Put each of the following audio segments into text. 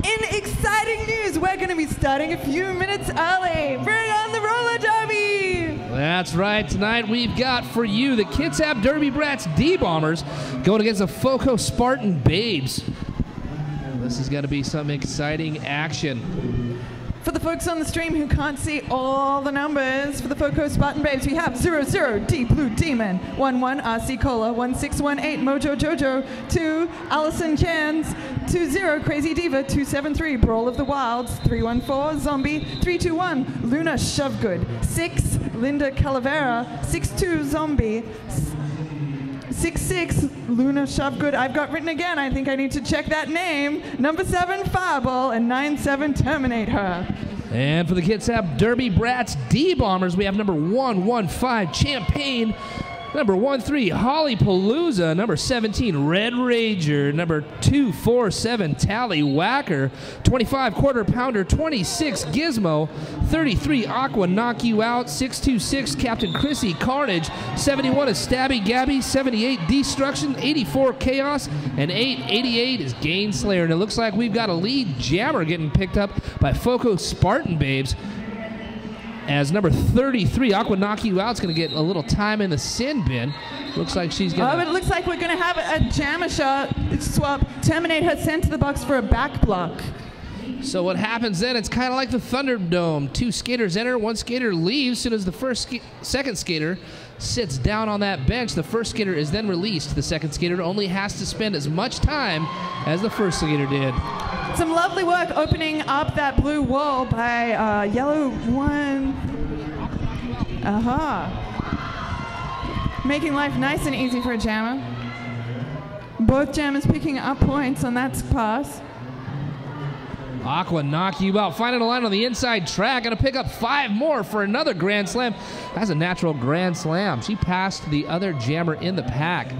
In exciting news, we're going to be starting a few minutes early. Bring on the roller derby! That's right. Tonight we've got for you the Kitsap Derby Brats D-Bombers going against the FoCo Spartan Babes. This is going to be some exciting action. For the folks on the stream who can't see all the numbers, for the FoCo Spartan Babes, we have 00 Deep Blue Demon, 11 RC Cola, 1618 Mojo Jojo, 2 Allison Jans, 20 Crazy Diva, 273 Brawl of the Wilds, 314 Zombie, 321 Luna Shovegood, 6 Linda Calavera, 62 Zombie, 66 Luna Shovegood. I've got written again. I think I need to check that name. Number 7 Fireball and 97 Terminate Her. And for the Kitsap Derby Brats D-Bombers, we have number 115 Champagne, number 13 Hollypalooza, number 17 Red Rager, number 247 Tally Whacker, 25 Quarter Pounder, 26 Gizmo, 33 Aqua Knock You Out, 626 Captain Chrissy Carnage, 71 is Stabby Gabby, 78 Destruction, 84 Chaos, and 88 is Gain Slayer. And it looks like we've got a lead jammer getting picked up by FoCo Spartan Babes, as number 33, Aqua Knock You Out, is going to get a little time in the sin bin. Looks like she's going to... Oh, but it looks like we're going to have a jammer shot swap. Terminate her sent to the box for a back block. So what happens then, it's kind of like the Thunderdome. 2 skaters enter, 1 skater leaves. As soon as the second skater sits down on that bench, the first skater is then released. The second skater only has to spend as much time as the first skater did. Some lovely work opening up that blue wall by yellow one. Making life nice and easy for a jammer. Both jammers picking up points on that pass. Aqua Knock You Out, finding a line on the inside track, gonna pick up 5 more for another Grand Slam. That's a natural Grand Slam. She passed the other jammer in the pack.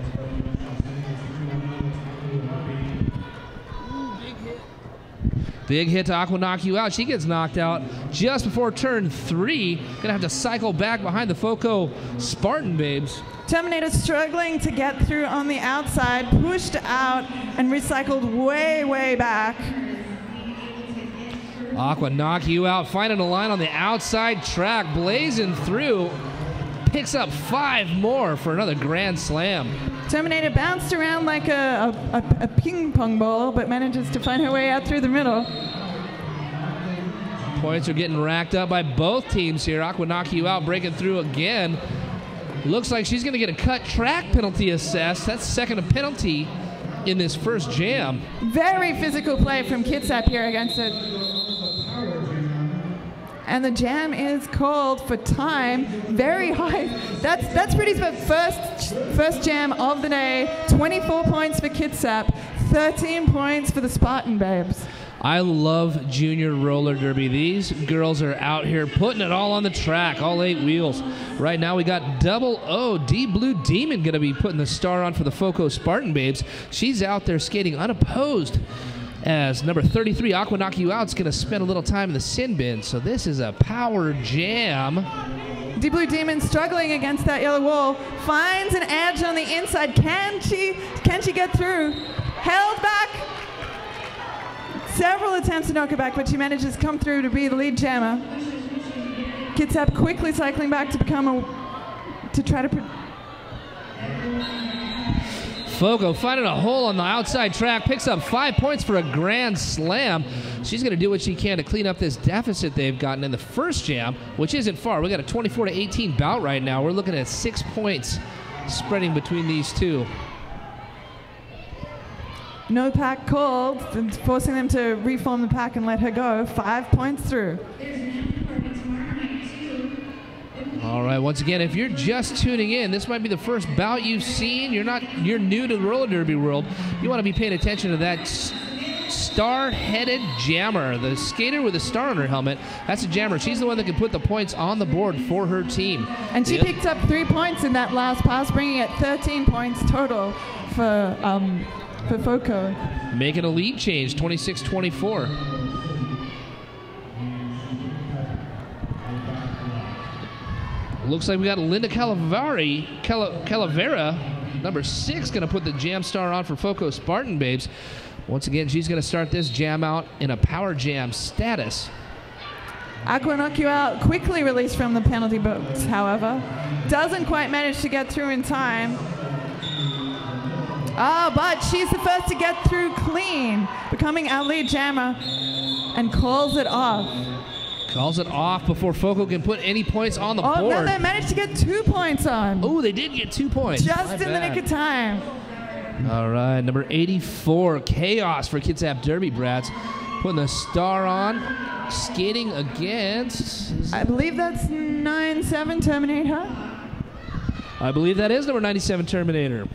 Big hit to Aqua Knock You Out. She gets knocked out just before turn 3. Gonna have to cycle back behind the FoCo Spartan Babes. Terminator struggling to get through on the outside, pushed out and recycled way, way back. Aqua Knock You Out, finding a line on the outside track, blazing through. Picks up 5 more for another Grand Slam. Terminator bounced around like a ping pong ball, but manages to find her way out through the middle. Points are getting racked up by both teams here. Aqua Knock You Out breaking through again. Looks like she's going to get a cut track penalty assessed. That's second penalty in this first jam. Very physical play from Kitsap here against it. And the jam is called for time. Very high. That's pretty good. First jam of the day. 24 points for Kitsap. 13 points for the Spartan Babes. I love junior roller derby. These girls are out here putting it all on the track, all 8 wheels. Right now we got Double O, Deep Blue Demon, going to be putting the star on for the FoCo Spartan Babes. She's out there skating unopposed, as number 33, Aqua Knock You Out, is going to spend a little time in the sin bin. So this is a power jam. Deep Blue Demon struggling against that yellow wall. Finds an edge on the inside. Can she get through? Held back. Several attempts to knock her back, but she manages to come through to be the lead jammer. Kitsap quickly cycling back to try to... FoCo finding a hole on the outside track, picks up 5 points for a Grand Slam. She's going to do what she can to clean up this deficit they've gotten in the first jam, which isn't far. We got a 24-18 bout right now. We're looking at 6 points spreading between these two. No pack called, forcing them to reform the pack and let her go. 5 points through. All right, once again, if you're just tuning in, this might be the first bout you've seen. You're new to the roller derby world. You want to be paying attention to that star-headed jammer, the skater with a star on her helmet. That's a jammer. She's the one that can put the points on the board for her team. And she picked up 3 points in that last pass, bringing it 13 points total for FoCo. Making a lead change, 26-24. Looks like we got Linda Calavera Number 6 going to put the jam star on for FoCo Spartan Babes. Once again, she's going to start this jam out in a power jam status. Aqua Knock You Out quickly released from the penalty box, however. Doesn't quite manage to get through in time. But she's the first to get through clean, becoming our lead jammer, and calls it off. Calls it off before FoCo can put any points on the board. Oh, no, they managed to get 2 points on. Oh, they did get 2 points. Just in the nick of time. All right, number 84, Chaos for Kitsap Derby Brats. Putting the star on, skating against... I believe that's 97 Terminator. I believe that is number 97 Terminator.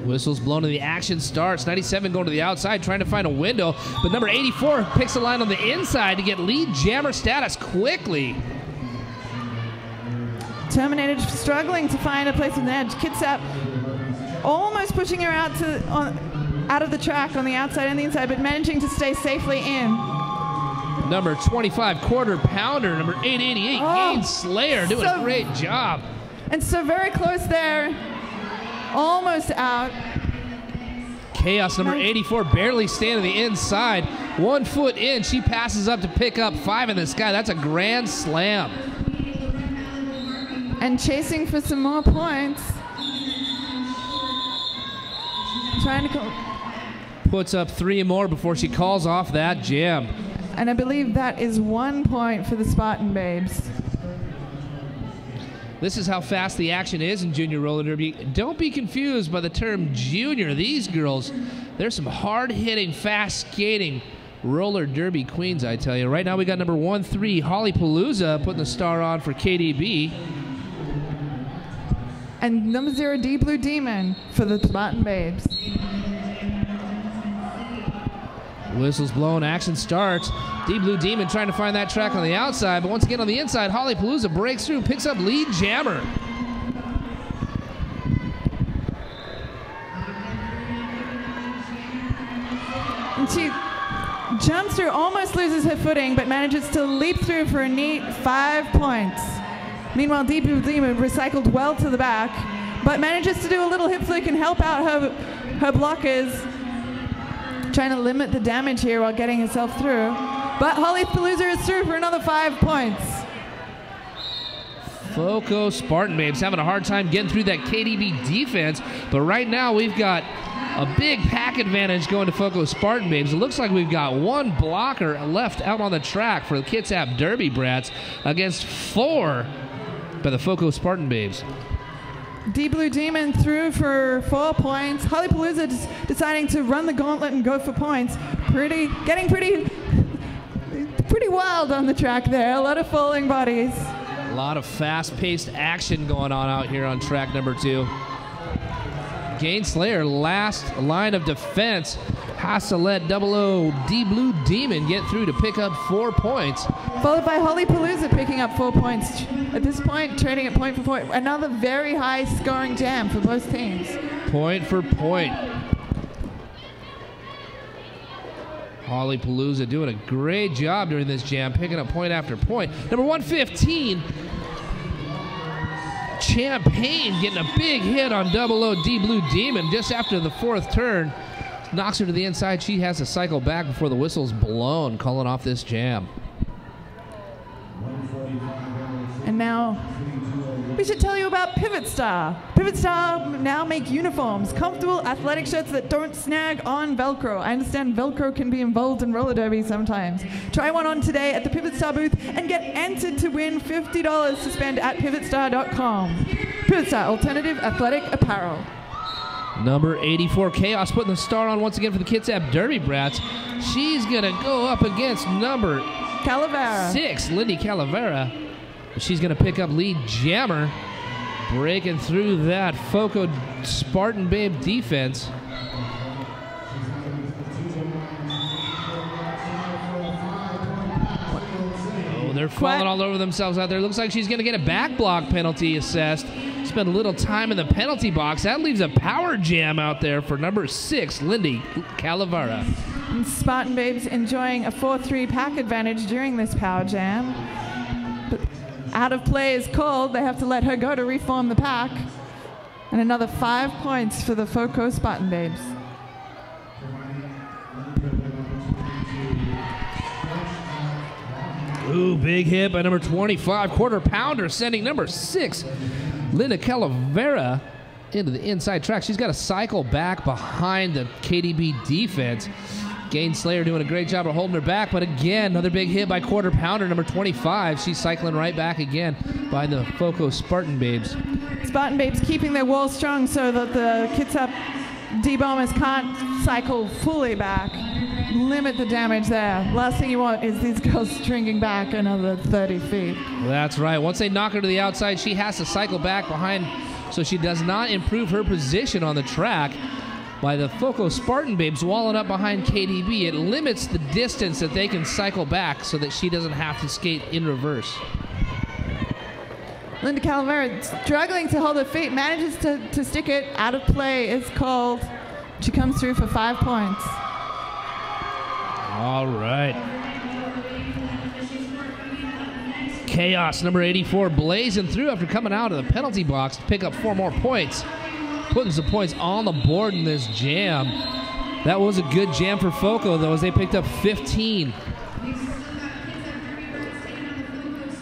Whistles blown and the action starts. 97 going to the outside, trying to find a window. But number 84 picks a line on the inside to get lead jammer status quickly. Terminator struggling to find a place with an edge. Kitsap almost pushing her out of the track on the outside and the inside, but managing to stay safely in. Number 25 quarter pounder, number 888 Gain Slayer doing a great job. And so very close there. Almost out. Chaos, number 84, barely staying on the inside. 1 foot in, she passes up to pick up 5 in the sky. That's a grand slam. And chasing for some more points. Trying to puts up 3 more before she calls off that jam. And I believe that is 1 point for the Spartan Babes. This is how fast the action is in junior roller derby. Don't be confused by the term junior. These girls, they're some hard-hitting, fast-skating roller derby queens, I tell you. Right now we got number 13, Holly Palooza, putting the star on for KDB. And number 0, D Blue Demon for the Spartan Babes. Whistles blown, action starts. D Blue Demon trying to find that track on the outside, but once again on the inside, Holly Palooza breaks through, picks up lead jammer. And she jumps through, almost loses her footing, but manages to leap through for a neat 5 points. Meanwhile, D Blue Demon recycled well to the back, but manages to do a little hip flick and help out her blockers, trying to limit the damage here while getting herself through. But Holly Palooza is through for another 5 points. FoCo Spartan Babes having a hard time getting through that KDB defense, but right now we've got a big pack advantage going to FoCo Spartan Babes. It looks like we've got 1 blocker left out on the track for the Kitsap Derby Brats against 4 by the FoCo Spartan Babes. D Blue Demon through for 4 points. Holly Palooza deciding to run the gauntlet and go for points. Getting pretty wild on the track there. A lot of falling bodies. A lot of fast-paced action going on out here on track number 2. Gain Slayer, last line of defense, has to let 00 D Blue Demon get through to pick up 4 points. Followed by Holly Palooza picking up 4 points. At this point, trading at point for point. Another very high scoring jam for both teams. Point for point. Holly Palooza doing a great job during this jam, picking up point after point. Number 115, Champagne getting a big hit on 00 D Blue Demon just after the 4th turn. Knocks her to the inside. She has to cycle back before the whistle's blown, calling off this jam. And now we should tell you about Pivot Star. Pivot Star now make uniforms, comfortable athletic shirts that don't snag on Velcro. I understand Velcro can be involved in roller derby sometimes. Try one on today at the Pivot Star booth and get entered to win $50 to spend at pivotstar.com. Pivot Star, alternative athletic apparel. Number 84, Chaos, putting the star on once again for the Kitsap Derby Brats. She's going to go up against number Calavera. 6, Lindy Calavera. She's going to pick up lead jammer, breaking through that FoCo Spartan Babe defense. Oh, they're falling all over themselves out there. Looks like she's going to get a back block penalty assessed. Spend a little time in the penalty box. That leaves a power jam out there for number 6, Lindy Calavera. And Spartan Babes enjoying a 4-3 pack advantage during this power jam. But out of play is called. They have to let her go to reform the pack. And another 5 points for the FoCo Spartan babes. Ooh, big hit by number 25, quarter pounder, sending number 6, Linda Calavera, into the inside track. She's got to cycle back behind the KDB defense. Gain Slayer doing a great job of holding her back, but again, another big hit by quarter pounder, number 25. She's cycling right back again by the FoCo Spartan babes. Spartan babes keeping their wall strong so that the Kitsap D-bombers can't cycle fully back. Limit the damage there. Last thing you want is these girls stringing back another 30 feet. That's right. Once they knock her to the outside, she has to cycle back behind, so she does not improve her position on the track. By the FoCo Spartan babes walling up behind KDB, it limits the distance that they can cycle back so that she doesn't have to skate in reverse. Linda Calavera struggling to hold her feet, manages to stick it. Out of play is called. She comes through for 5 points. All right. Chaos, number 84, blazing through after coming out of the penalty box to pick up 4 more points. Putting some points on the board in this jam. That was a good jam for FoCo, though, as they picked up 15.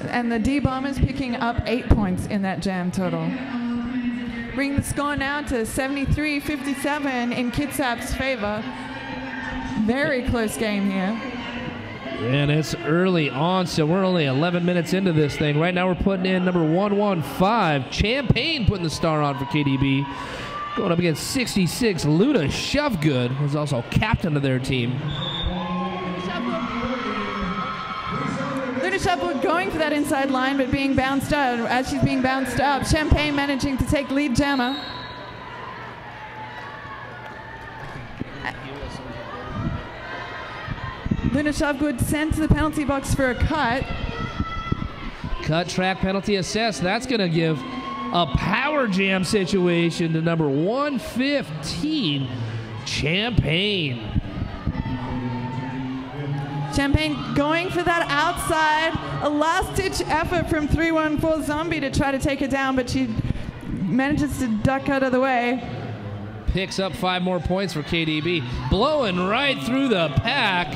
And the D-bombers picking up 8 points in that jam total. Bring the score now to 73-57 in Kitsap's favor. Very close game here. And it's early on, so we're only 11 minutes into this thing. Right now we're putting in number 115, Champagne, putting the star on for KDB. Going up against 66, Luda Shovegood, who's also captain of their team. Luda Shovegood going for that inside line, but being bounced up. As she's being bounced up, Champagne managing to take lead jammer. Luna Shovegood sent to the penalty box for a cut. Cut, track, penalty, assess. That's going to give a power jam situation to number 115, Champagne. Champagne going for that outside. A last-ditch effort from 314 Zombie to try to take it down, but she manages to duck out of the way. Picks up 5 more points for KDB. Blowing right through the pack.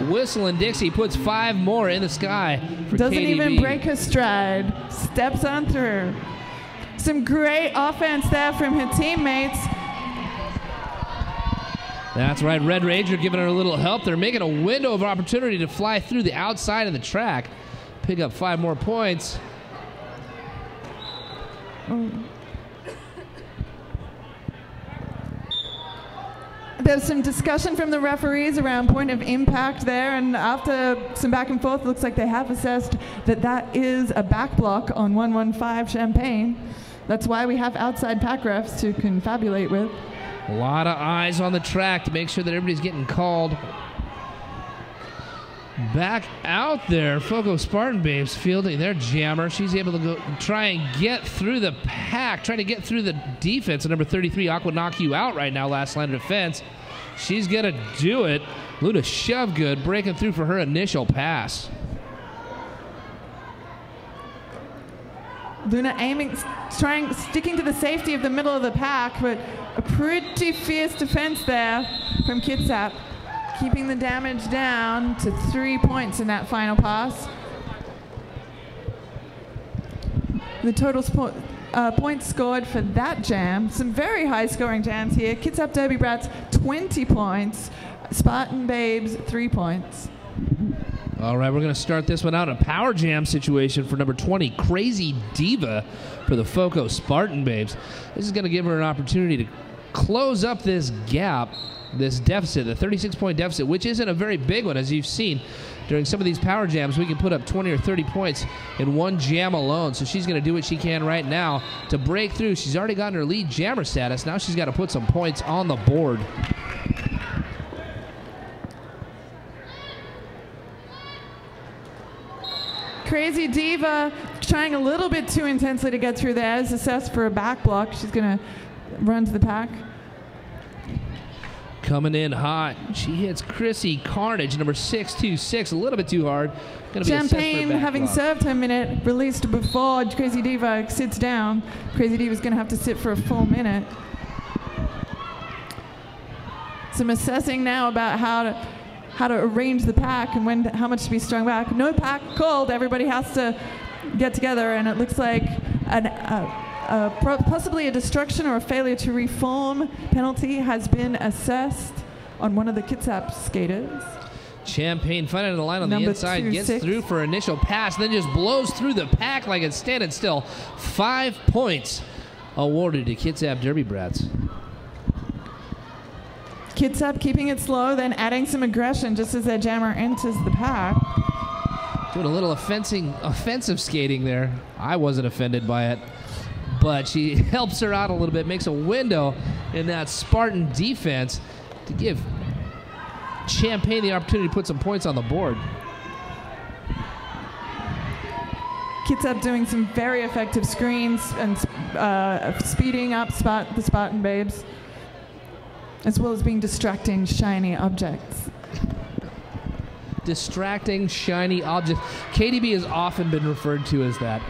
Whistling Dixie puts 5 more in the sky for Doesn't KDB. even break her stride. Steps on through. Some great offense there from her teammates. That's right. Red Ranger giving her a little help. They're making a window of opportunity to fly through the outside of the track. Pick up 5 more points. There's some discussion from the referees around point of impact there, and after some back and forth, looks like they have assessed that that is a back block on 115 Champagne. That's why we have outside pack refs to confabulate with. A lot of eyes on the track to make sure that everybody's getting called. Back out there, FoCo Spartan babes fielding their jammer. She's able to go try and get through the pack, trying to get through the defense. And number 33, Aqua knock you out right now, last line of defense. She's going to do it. Luda Shovegood breaking through for her initial pass. Luna aiming, sticking to the safety of the middle of the pack, but a pretty fierce defense there from Kitsap, keeping the damage down to 3 points in that final pass. The total points scored for that jam, some very high scoring jams here. Kitsap Derby Brats 20 points, Spartan Babes 3 points. All right, we're going to start this one out. A power jam situation for number 20, Crazy Diva, for the FoCo Spartan babes. This is going to give her an opportunity to close up this gap, this deficit, the 36-point deficit, which isn't a very big one, as you've seen. During some of these power jams, we can put up 20 or 30 points in one jam alone. So she's going to do what she can right now to break through. She's already gotten her lead jammer status. Now she's got to put some points on the board. Crazy Diva trying a little bit too intensely to get through there. Is assessed for a back block. She's going to run to the pack. coming in hot. She hits Chrissy Carnage, number 626, a little bit too hard. Gonna be assessed for Champagne, back having block. served her minute, released before Crazy Diva sits down. Crazy Diva's going to have to sit for a full minute. Some assessing now about how to arrange the pack and how much to be strung back. No pack called. Everybody has to get together, and it looks like possibly a destruction or a failure to reform penalty has been assessed on one of the Kitsap skaters. Champagne finding the line on Number the inside, gets 26. through for initial pass, then just blows through the pack like it's standing still. 5 points awarded to Kitsap Derby Brats. Kitsap keeping it slow, then adding some aggression just as their jammer enters the pack. Doing a little offensive skating there. I wasn't offended by it, but she helps her out a little bit, makes a window in that Spartan defense to give Champagne the opportunity to put some points on the board. Kitsap doing some very effective screens and speeding up the Spartan babes, as well as being distracting shiny objects. Distracting shiny objects. KDB has often been referred to as that.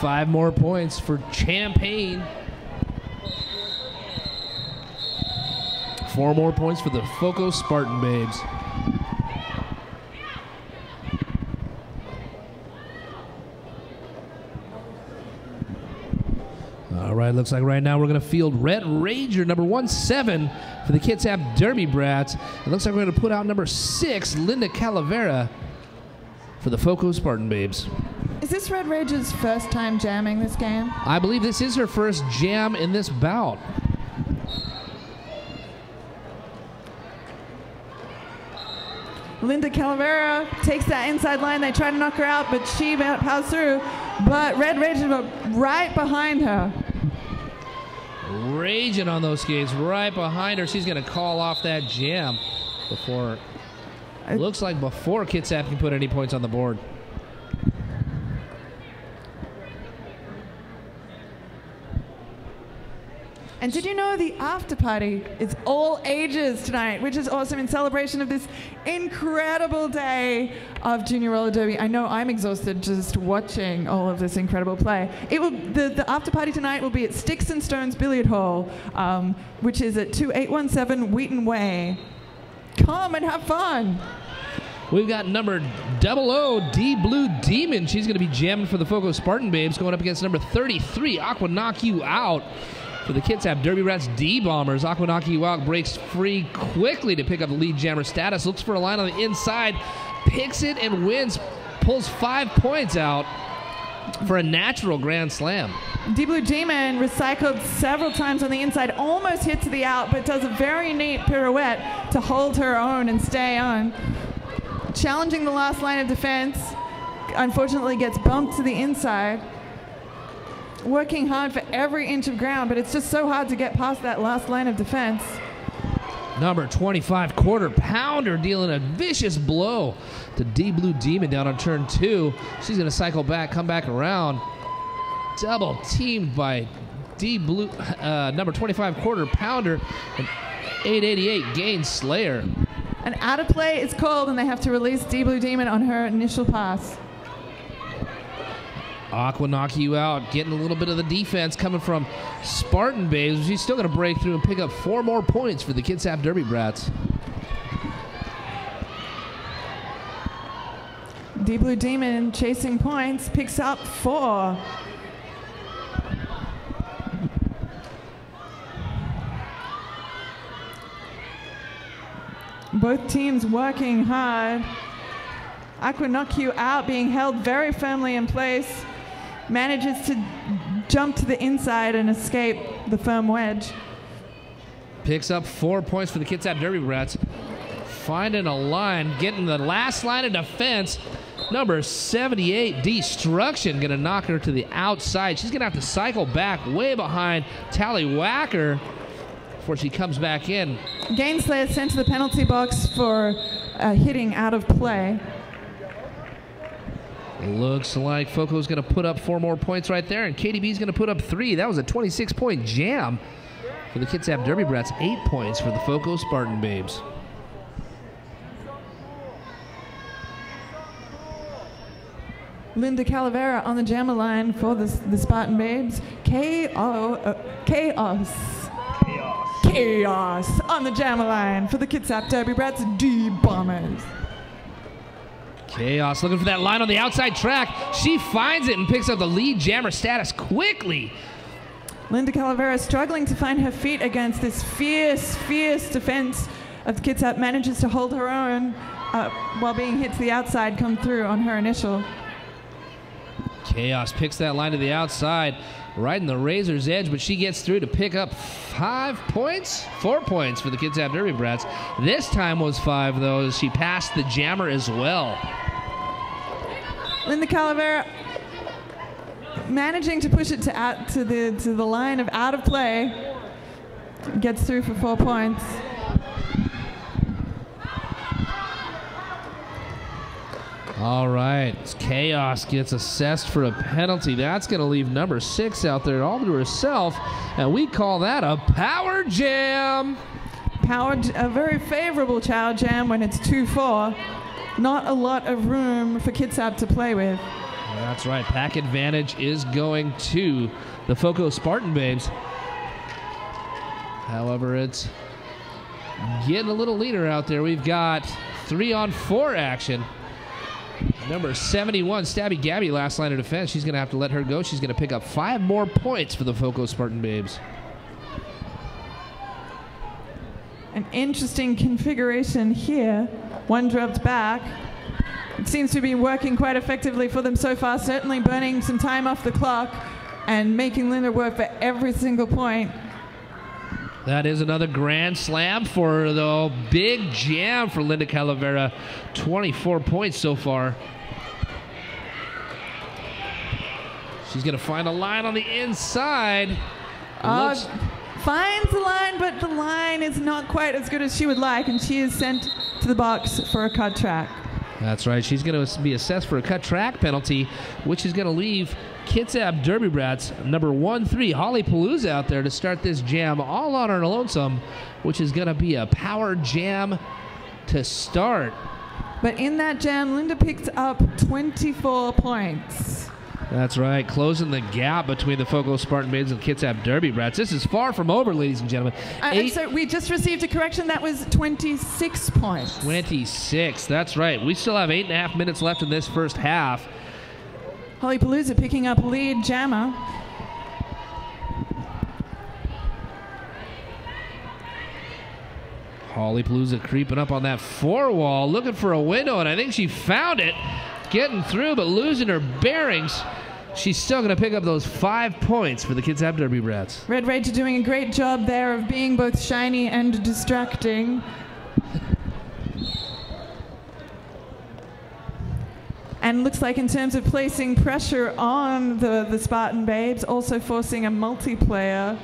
5 more points for Champagne. 4 more points for the FoCo Spartan babes. All right, looks like right now we're going to field Red Ranger, number 17 for the Kitsap Derby Brats. It looks like we're going to put out number 6, Linda Calavera, for the FoCo Spartan babes. Is this Red Rage's first time jamming this game? I believe this is her first jam in this bout. Linda Calavera takes that inside line. They try to knock her out, but she powers through. But Red Rage is right behind her. Raging on those skates right behind her. She's going to call off that jam before, looks like before Kitsap can put any points on the board. And did you know the after party is all ages tonight, which is awesome in celebration of this incredible day of Junior Roller Derby. I know I'm exhausted just watching all of this incredible play. The after party tonight will be at Sticks and Stones Billiard Hall, which is at 2817 Wheaton Way. Come and have fun. We've got number 00, D Blue Demon. She's going to be jamming for the FoCo Spartan babes, going up against number 33, Aqua Knock You Out. For the Kitsap Derby Brats D-Bombers, Aqua Knock You Out breaks free quickly to pick up the lead jammer status. Looks for a line on the inside, picks it and wins, pulls 5 points out for a natural grand slam. D Blue Demon recycled several times on the inside, almost hits the out, but does a very neat pirouette to hold her own and stay on. Challenging the last line of defense, unfortunately gets bumped to the inside. Working hard for every inch of ground, but it's just so hard to get past that last line of defense. Number 25, Quarter Pounder, dealing a vicious blow to D Blue Demon down on turn 2. She's going to cycle back, come back around. Double teamed by D Blue, number 25, Quarter Pounder, and 888 Gain Slayer. An out of play is called, and they have to release D Blue Demon on her initial pass. Aqua Knock You Out, getting a little bit of the defense coming from Spartan babes. She's still going to break through and pick up 4 more points for the Kitsap Derby Brats. D Blue Demon chasing points, picks up 4. Both teams working hard. Aqua Knock You Out being held very firmly in place. Manages to jump to the inside and escape the firm wedge. Picks up 4 points for the Kitsap Derby Brats. Finding a line, getting the last line of defense. Number 78, Destruction, going to knock her to the outside. She's going to have to cycle back way behind Tallywhacker before she comes back in. Gainslayer sent to the penalty box for hitting out of play. Looks like FoCo's going to put up 4 more points right there, and KDB's going to put up 3. That was a 26-point jam for the Kitsap Derby Brats, 8 points for the FoCo Spartan Babes. Linda Calavera on the jammer line for the Spartan Babes. Chaos on the jammer line for the Kitsap Derby Brats D Bombers. Chaos looking for that line on the outside track. She finds it and picks up the lead jammer status quickly. Linda Calavera struggling to find her feet against this fierce defense of Kitsap, manages to hold her own while being hit to the outside, come through on her initial. Chaos picks that line to the outside, right in the razor's edge, but she gets through to pick up 4 points for the Kitsap Derby Brats. This time was 5, though, as she passed the jammer as well. Linda Calavera managing to push it to the line of out of play, gets through for 4 points. All right, Chaos gets assessed for a penalty. That's going to leave number 6 out there all to herself, and we call that a power jam. A very favorable power jam when it's 2-4. Not a lot of room for Kitsap to play with. That's right. Pack advantage is going to the FoCo Spartan Babes. However, it's getting a little leaner out there. We've got 3-on-4 action. Number 71, Stabby Gabby, last line of defense. She's going to have to let her go. She's going to pick up 5 more points for the FoCo Spartan Babes. An interesting configuration here. One dropped back. It seems to be working quite effectively for them so far, certainly burning some time off the clock and making Linda work for every single point. That is another grand slam for the big jam for Linda Calavera. 24 points so far. She's going to find a line on the inside. Finds the line, but the line is not quite as good as she would like, and she is sent to the box for a cut track. That's right. She's going to be assessed for a cut track penalty, which is going to leave Kitsap Derby Brats number 1-3 Holly Palooza out there to start this jam all on her lonesome, which is going to be a power jam to start. But in that jam, Linda picked up 24 points. That's right, closing the gap between the FoCo Spartan Babes and Kitsap Derby Brats. This is far from over, ladies and gentlemen. So we just received a correction. That was 26 points. 26, that's right. We still have 8.5 minutes left in this first half. Holly Palooza picking up lead jammer. Holly Palooza creeping up on that 4 wall, looking for a window, and I think she found it. Getting through, but losing her bearings. She's still going to pick up those 5 points for the Kitsap Derby Brats. Red Ranger doing a great job there of being both shiny and distracting. And looks like in terms of placing pressure on the Spartan Babes, also forcing a multiplayer.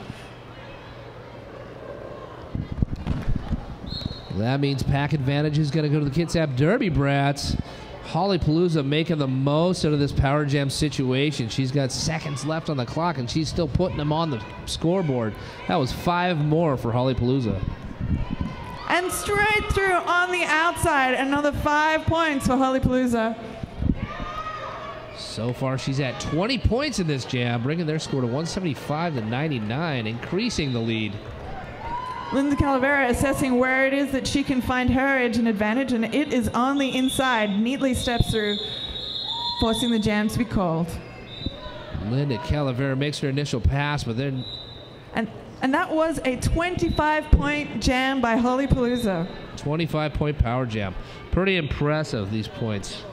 That means pack advantage is going to go to the Kitsap Derby Brats. Holly Palooza making the most out of this power jam situation. She's got seconds left on the clock, and she's still putting them on the scoreboard. That was 5 more for Holly Palooza. And straight through on the outside, another 5 points for Holly Palooza. So far, she's at 20 points in this jam, bringing their score to 175 to 99, increasing the lead. Linda Calavera assessing where it is that she can find her edge and advantage, and it is on the inside. Neatly steps through, forcing the jam to be called. Linda Calavera makes her initial pass, but then... And that was a 25-point jam by Holly Palooza. 25-point power jam. Pretty impressive, these points.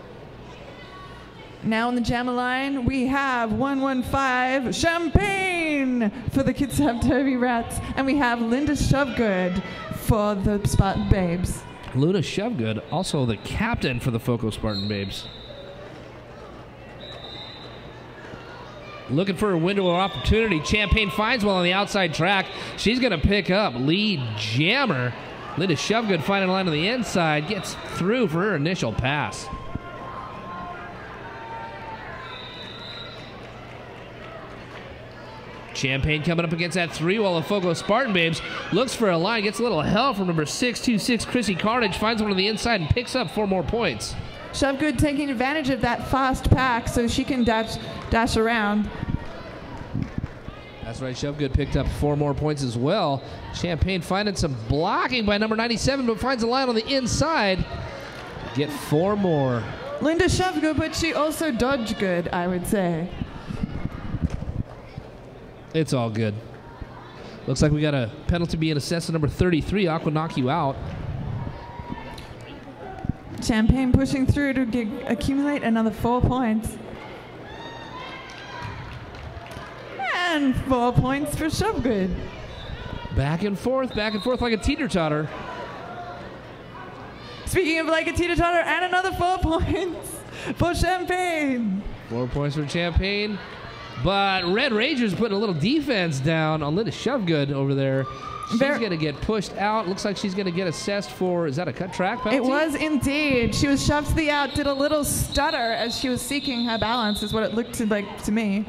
Now on the jammer line, we have 115 Champagne for the Kitsap Derby Brats, and we have Linda Shovegood for the Spartan Babes. Luna Shovegood, also the captain for the FoCo Spartan Babes. Looking for a window of opportunity. Champagne finds one on the outside track. She's going to pick up lead jammer. Linda Shovegood finding a line on the inside, gets through for her initial pass. Champagne coming up against that 3 while the FoCo Spartan Babes looks for a line, gets a little help from number 626 Chrissy Carnage, finds one on the inside and picks up 4 more points. Shovegood taking advantage of that fast pack so she can dash around. That's right, Shovegood picked up 4 more points as well. Champagne finding some blocking by number 97, but finds a line on the inside. Get 4 more. Linda Shovegood, but she also dodged good, I would say. It's all good. Looks like we got a penalty being assessed to number 33. Aqua knock you out. Champagne pushing through to accumulate another 4 points. And 4 points for Shovegood. Back and forth like a teeter-totter. Speaking of like a teeter-totter, and another 4 points for Champagne. 4 points for Champagne. But Red Ranger's putting a little defense down on Linda Shovegood over there. She's going to get pushed out. Looks like she's going to get assessed for, is that a cut track penalty? It was indeed. She was shoved to the out, did a little stutter as she was seeking her balance, is what it looked like to me.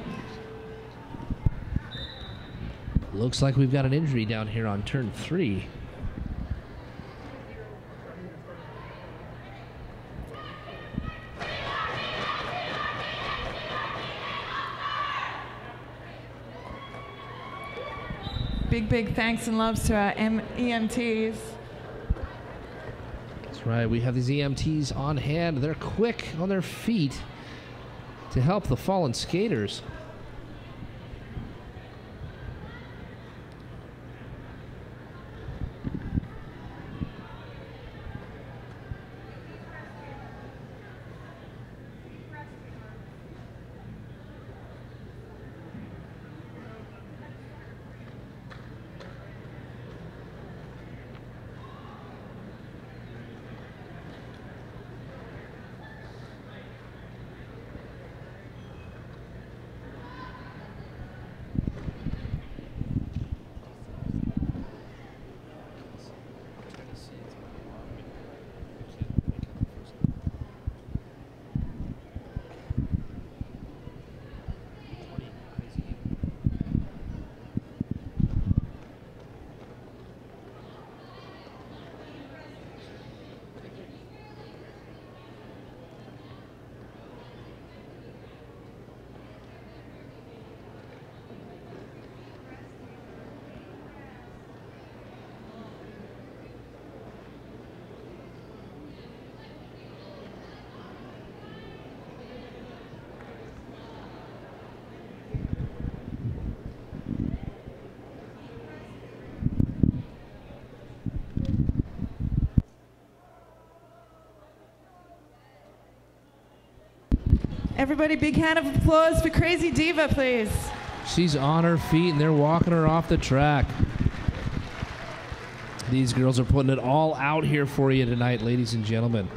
Looks like we've got an injury down here on turn 3. Big thanks and loves to our EMTs. That's right. We have these EMTs on hand. They're quick on their feet to help the fallen skaters. Everybody, big hand of applause for Crazy Diva, please. She's on her feet, and they're walking her off the track. These girls are putting it all out here for you tonight, ladies and gentlemen.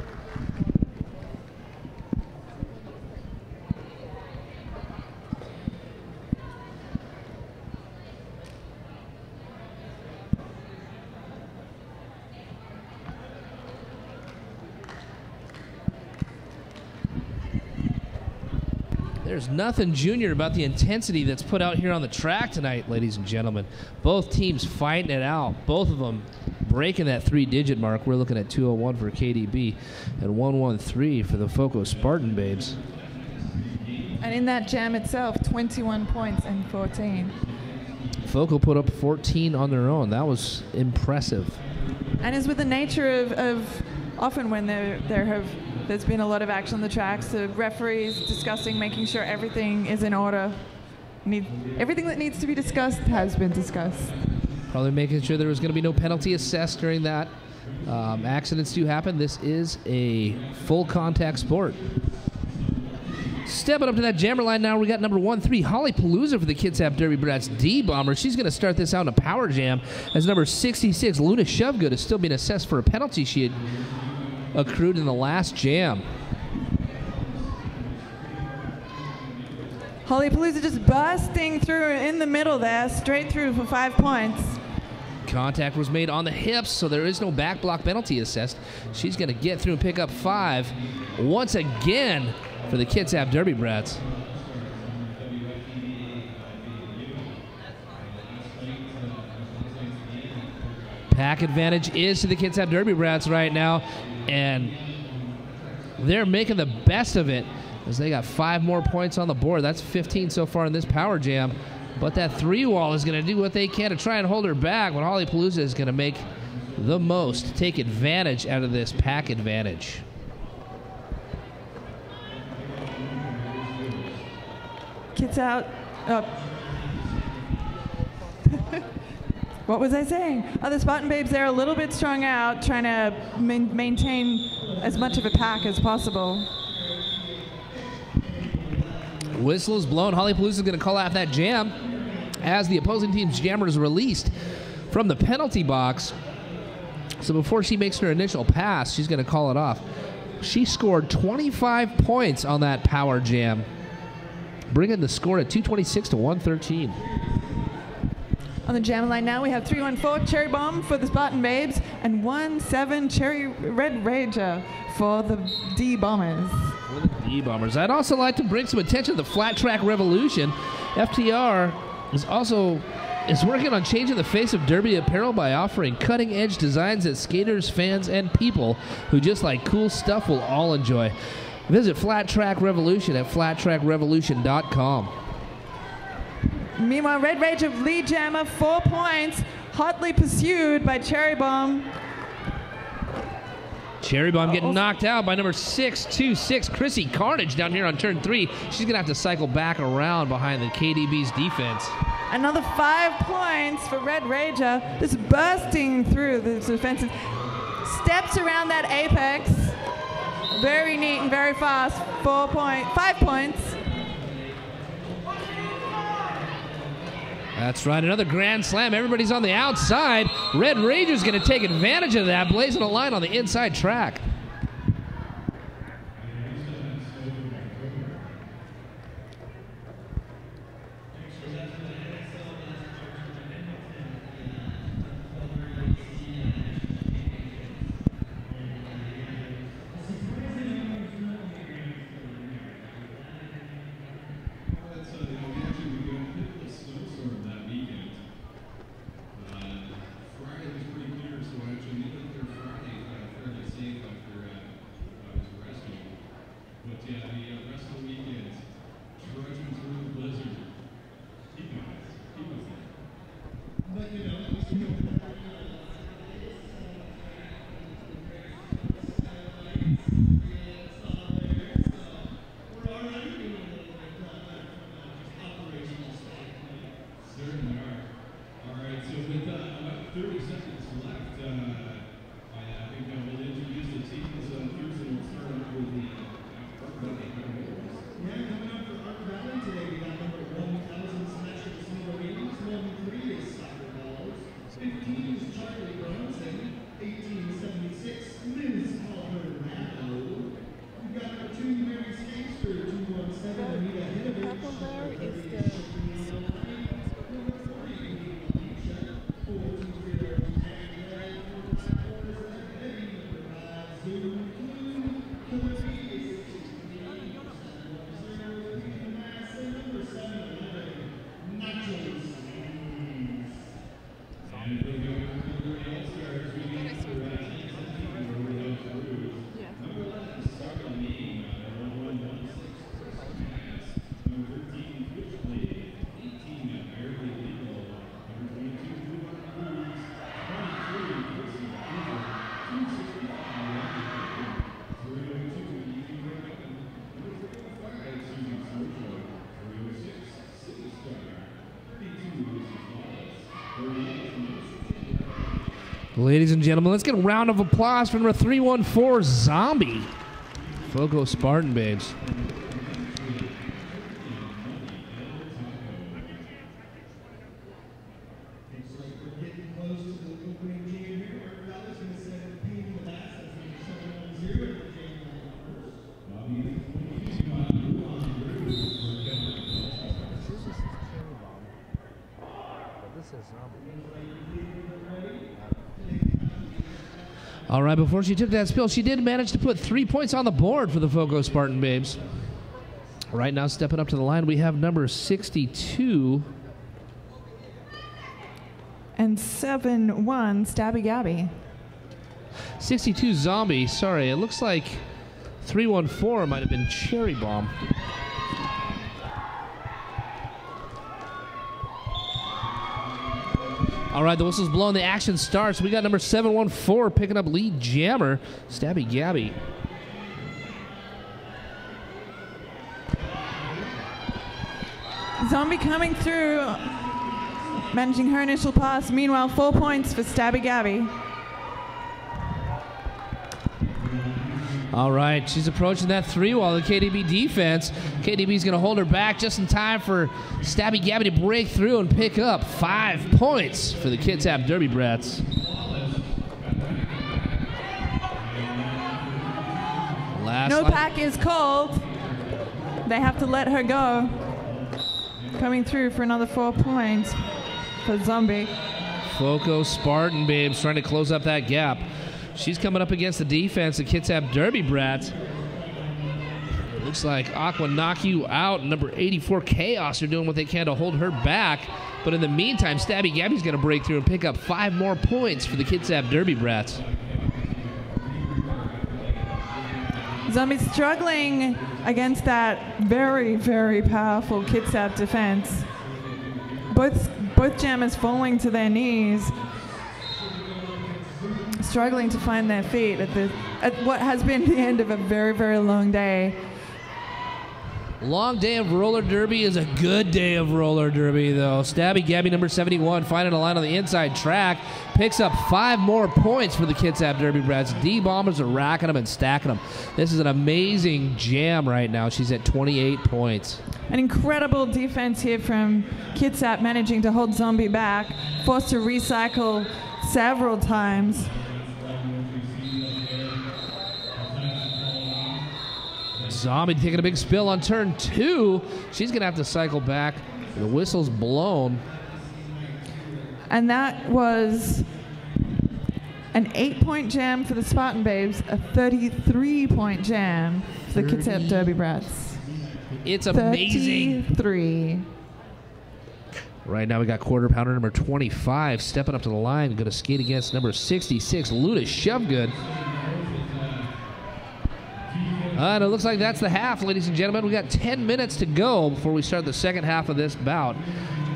There's nothing junior about the intensity that's put out here on the track tonight, ladies and gentlemen. Both teams fighting it out. Both of them breaking that 3-digit mark. We're looking at 201 for KDB and 113 for the FoCo Spartan Babes. And in that jam itself, 21 points and 14. FoCo put up 14 on their own. That was impressive. And as with the nature of often when there's been a lot of action on the tracks, the referees discussing, making sure everything is in order. Everything that needs to be discussed has been discussed. Probably making sure there was going to be no penalty assessed during that. Accidents do happen. This is a full contact sport. Stepping up to that jammer line now, we got number 13, Holly Palooza for the Kitsap Derby Brats D-Bomber. She's going to start this out in a power jam as number 66, Luna Shovegood, is still being assessed for a penalty she had accrued in the last jam. Holly Palooza just busting through in the middle there, straight through for 5 points. Contact was made on the hips, so there is no back block penalty assessed. She's going to get through and pick up 5 once again for the Kitsap Derby Brats. Pack advantage is to the Kitsap Derby Brats right now, and they're making the best of it as they got 5 more points on the board. That's 15 so far in this power jam. But that 3-wall is going to do what they can to try and hold her back, when Holly Palooza is going to make the most, take advantage out of this pack advantage. Kids out. What was I saying? Oh, the Spartan Babes, they're a little bit strung out, trying to maintain as much of a pack as possible. Whistle is blown. Holly Palooza is going to call out that jam as the opposing team's jammer is released from the penalty box. So before she makes her initial pass, she's going to call it off. She scored 25 points on that power jam, bringing the score at 226 to 113. On the jam line now, we have 314 Cherry Bomb for the Spartan Babes and 17 Cherry Red Rager for the D Bombers. For the D Bombers. I'd also like to bring some attention to the Flat Track Revolution. FTR is working on changing the face of Derby apparel by offering cutting-edge designs that skaters, fans, and people who just like cool stuff will all enjoy. Visit Flat Track Revolution at flattrackrevolution.com. Meanwhile, Red Rage of lead jammer, 4 points, hotly pursued by Cherry Bomb. Cherry Bomb getting knocked out by number 626, Chrissy Carnage, down here on turn 3. She's going to have to cycle back around behind the KDB's defense. Another 5 points for Red Rager. This bursting through the defenses. Steps around that apex. Very neat and very fast. 5 points. That's right, another grand slam. Everybody's on the outside. Red Rager's going to take advantage of that, blazing a line on the inside track. Ladies and gentlemen, let's get a round of applause for number 314, Zombie. FoCo Spartan Babes. All right, before she took that spill, she did manage to put 3 points on the board for the FoCo Spartan Babes. Right now, stepping up to the line, we have number 62, And 7-1 Stabby Gabby. 62 Zombie. Sorry, it looks like 314 might have been Cherry Bomb. All right, the whistle's blowing. The action starts. We got number 714 picking up lead jammer, Stabby Gabby. Zombie coming through, managing her initial pass. Meanwhile, 4 points for Stabby Gabby. All right, she's approaching that 3-wall, the KDB defense. KDB's going to hold her back just in time for Stabby Gabby to break through and pick up 5 points for the Kitsap Derby Brats. No pack is called. They have to let her go. Coming through for another 4 points for Zombie. FoCo Spartan, babes, trying to close up that gap. She's coming up against the defense of Kitsap Derby Brats. It looks like Aqua knock you out. Number 84 Chaos are doing what they can to hold her back. But in the meantime, Stabby Gabby's going to break through and pick up 5 more points for the Kitsap Derby Brats. Zombie struggling against that very, very powerful Kitsap defense. Both jammers falling to their knees, struggling to find their feet at what has been the end of a very, very long day. Long day of roller derby is a good day of roller derby, though. Stabby Gabby, number 71, finding a line on the inside track, picks up 5 more points for the Kitsap Derby Brats. D-Bombers are racking them and stacking them. This is an amazing jam right now. She's at 28 points. An incredible defense here from Kitsap, managing to hold Zombie back, forced to recycle several times. Zombie taking a big spill on turn 2. She's going to have to cycle back. The whistle's blown. And that was an 8-point jam for the Spartan Babes, a 33-point jam for the Kitsap Derby Brats. It's amazing. 33. Right now we got quarter pounder number 25 stepping up to the line, going to skate against number 66, Luda Shovegood. And it looks like that's the half, ladies and gentlemen. We got 10 minutes to go before we start the second half of this bout.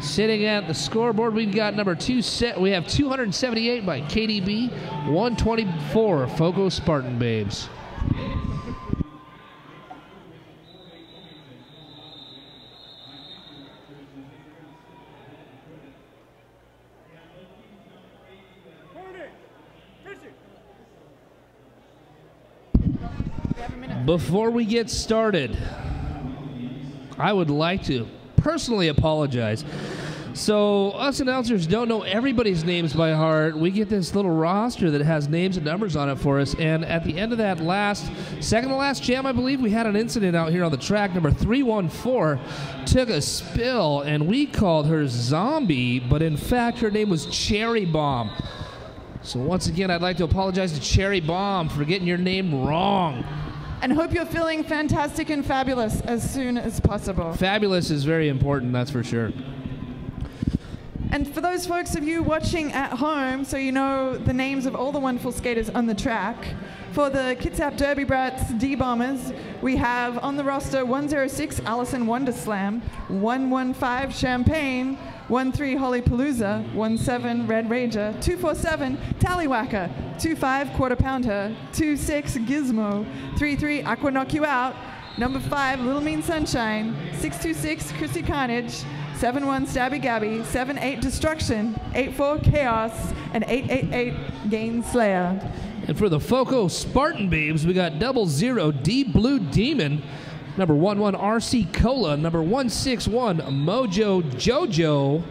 Sitting at the scoreboard, we've got number 2 set. We have 278 by KDB, 124 FoCo Spartan Babes. Before we get started, I would like to personally apologize. So us announcers don't know everybody's names by heart. We get this little roster that has names and numbers on it for us, and at the end of that second to last jam, I believe, we had an incident out here on the track. Number 314 took a spill, and we called her Zombie, but in fact her name was Cherry Bomb. So once again, I'd like to apologize to Cherry Bomb for getting your name wrong. And hope you're feeling fantastic and fabulous as soon as possible. Fabulous is very important, that's for sure. And for those folks of you watching at home, so you know the names of all the wonderful skaters on the track, for the Kitsap Derby Brats D-Bombers, we have on the roster 106 Allison Wonderslam, 115 Champagne, 13 Hollypalooza, 17 Red Ranger, 247 Tallywhacker, 25 Quarter Pounder, 26 Gizmo, 33 Aqua Knock You Out, number 5 Little Mean Sunshine, 626 Chrissy Carnage, 71 Stabby Gabby, 78 Destruction, 84 Chaos, and 888 Gain Slayer. And for the FoCo Spartan Babes, we got 00 Deep Blue Demon, number 11 RC Cola, number 161 Mojo Jojo,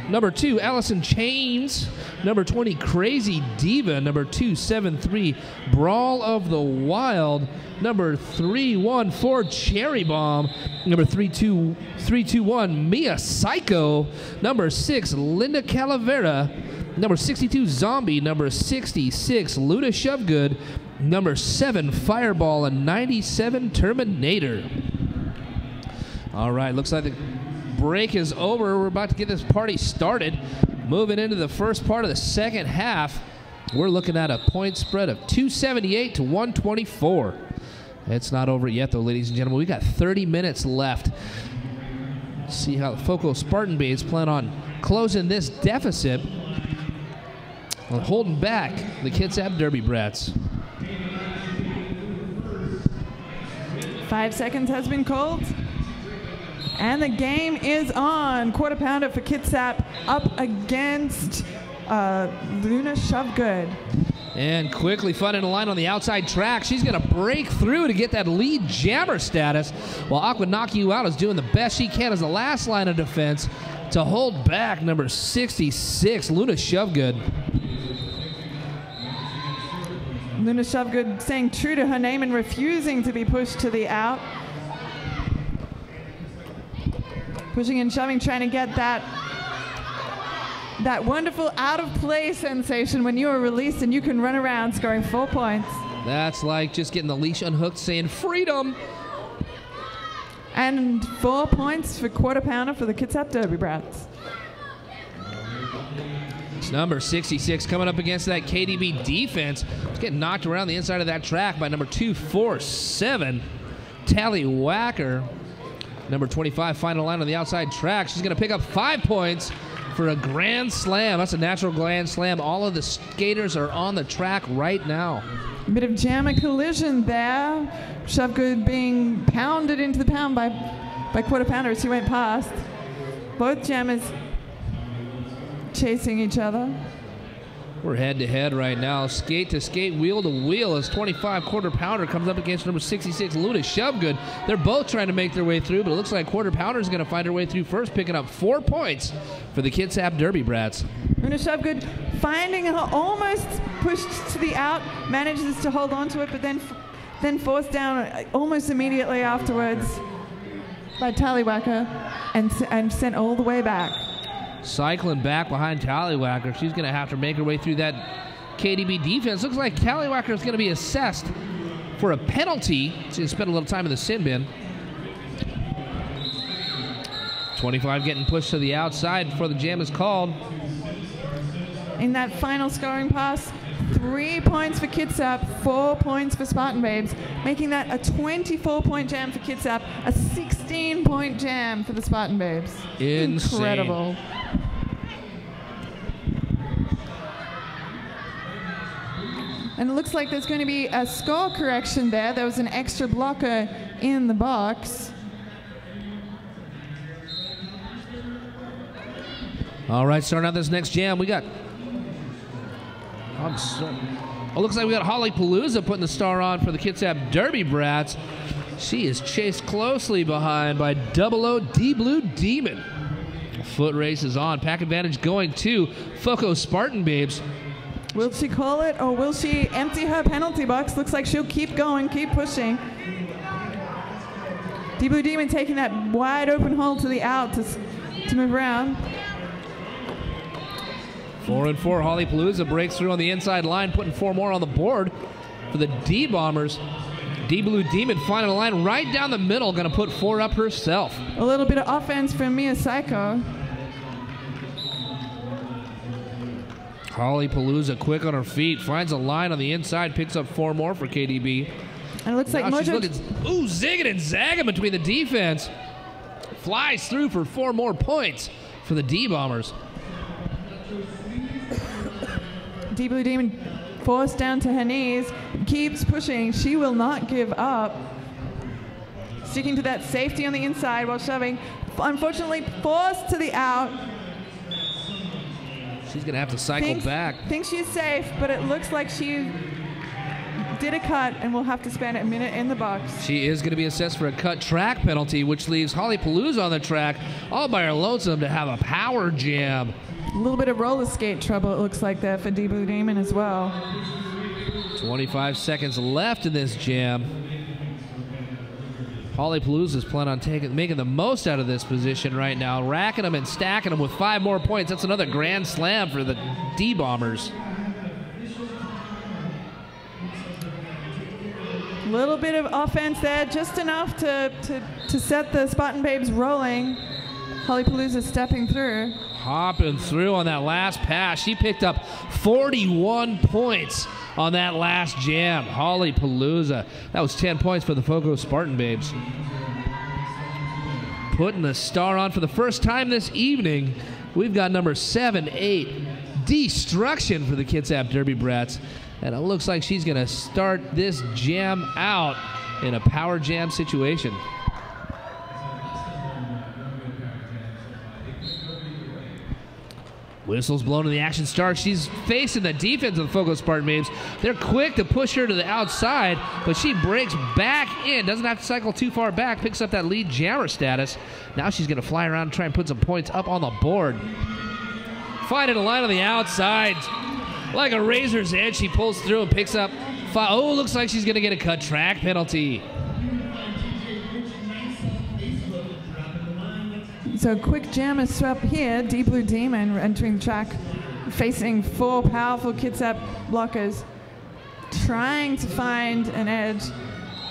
number 2 Allison Chains, number 20 Crazy Diva, number 273 Brawl of the Wild, number 314 Cherry Bomb, number 321 Mia Psycho, number 6 Linda Calavera, number 62 Zombie, number 66 Luda Shovegood, number 7 Fireball, and 97 Terminator. All right, looks like the break is over. We're about to get this party started. Moving into the first part of the second half, we're looking at a point spread of 278 to 124. It's not over yet, though, ladies and gentlemen. We got 30 minutes left. See how the FoCo Spartan Babes plan on closing this deficit and holding back the Kitsap Derby Brats. 5 seconds has been called. And the game is on. Quarter pounder for Kitsap up against Luna Shovegood. And quickly finding a line on the outside track. She's going to break through to get that lead jammer status, while Aqua Knock You Out is doing the best she can as the last line of defense to hold back number 66, Luna Shovegood. Luna Shovegood staying true to her name and refusing to be pushed to the out. Pushing and shoving, trying to get that wonderful out-of-play sensation when you are released and you can run around scoring 4 points. That's like just getting the leash unhooked, saying freedom. And 4 points for quarter pounder for the Kitsap Derby Brats. Number 66 coming up against that KDB defense. It's getting knocked around the inside of that track by number 247, Tallywhacker. Number 25, final line on the outside track. She's going to pick up 5 points for a grand slam. That's a natural grand slam. All of the skaters are on the track right now. A bit of jammer collision there. Shovegood being pounded into the pound by quarter pounder as he went past. Both jammers chasing each other. We're head to head right now. Skate to skate, wheel to wheel as 25 quarter pounder comes up against number 66, Luna Shovegood. They're both trying to make their way through, but it looks like quarter pounder is going to find her way through first, picking up 4 points for the Kitsap Derby Brats. Luna Shovegood finding her almost pushed to the out, manages to hold on to it, but then forced down almost immediately afterwards by Tallywhacker and sent all the way back. Cycling back behind Tallywhacker. She's going to have to make her way through that KDB defense. Looks like Tallywhacker is going to be assessed for a penalty. She's going to spend a little time in the sin bin. 25 getting pushed to the outside before the jam is called. In that final scoring pass, 3 points for Kitsap, 4 points for Spartan Babes, making that a 24-point jam for Kitsap, a 16-point jam for the Spartan Babes. Insane. Incredible. And it looks like there's going to be a score correction there. There was an extra blocker in the box. All right, starting out this next jam, we got... it looks like we got Holly Palooza putting the star on for the Kitsap Derby Brats. She is chased closely behind by 00 D Blue Demon. Foot race is on. Pack advantage going to FoCo Spartan Babes. Will she call it, or will she empty her penalty box? Looks like she'll keep going, keep pushing. D Blue Demon taking that wide open hole to the out to move around. 4 and 4. Holly Palooza breaks through on the inside line, putting 4 more on the board for the D-Bombers. D Blue Demon finding a line right down the middle, going to put 4 up herself. A little bit of offense from Mia Psycho. Holly Palooza quick on her feet, finds a line on the inside, picks up 4 more for KDB. And it looks like Mojo... zigging and zagging between the defense. Flies through for 4 more points for the D-Bombers. D Blue Demon forced down to her knees, keeps pushing. She will not give up. Sticking to that safety on the inside while shoving. Unfortunately, forced to the out. She's going to have to cycle back. Thinks she's safe, but it looks like she did a cut and will have to spend a minute in the box. She is going to be assessed for a cut track penalty, which leaves Holly Palooza on the track all by her lonesome to have a power jam. A little bit of roller skate trouble, it looks like, there for D Blue Demon as well. 25 seconds left in this jam. Holly Palooza is planning on making the most out of this position right now, racking them and stacking them with 5 more points. That's another grand slam for the D-Bombers. A little bit of offense there, just enough to set the Spartan Babes rolling. Holly Palooza stepping through. Hopping through on that last pass. She picked up 41 points on that last jam. Holly Palooza. That was 10 points for the FoCo Spartan babes. Putting the star on for the first time this evening. We've got number 7-8, Destruction for the Kitsap Derby Brats. And it looks like she's going to start this jam out in a power jam situation. Whistles blown and the action starts. She's facing the defense of the FoCo Spartan babes. They're quick to push her to the outside, but she breaks back in. Doesn't have to cycle too far back. Picks up that lead jammer status. Now she's going to fly around and try and put some points up on the board. Finding a line on the outside. Like a razor's edge, she pulls through and picks up 5. Oh, looks like she's going to get a cut track penalty. So quick jammer swap here. Deep Blue Demon entering the track, facing 4 powerful Kitsap blockers, trying to find an edge.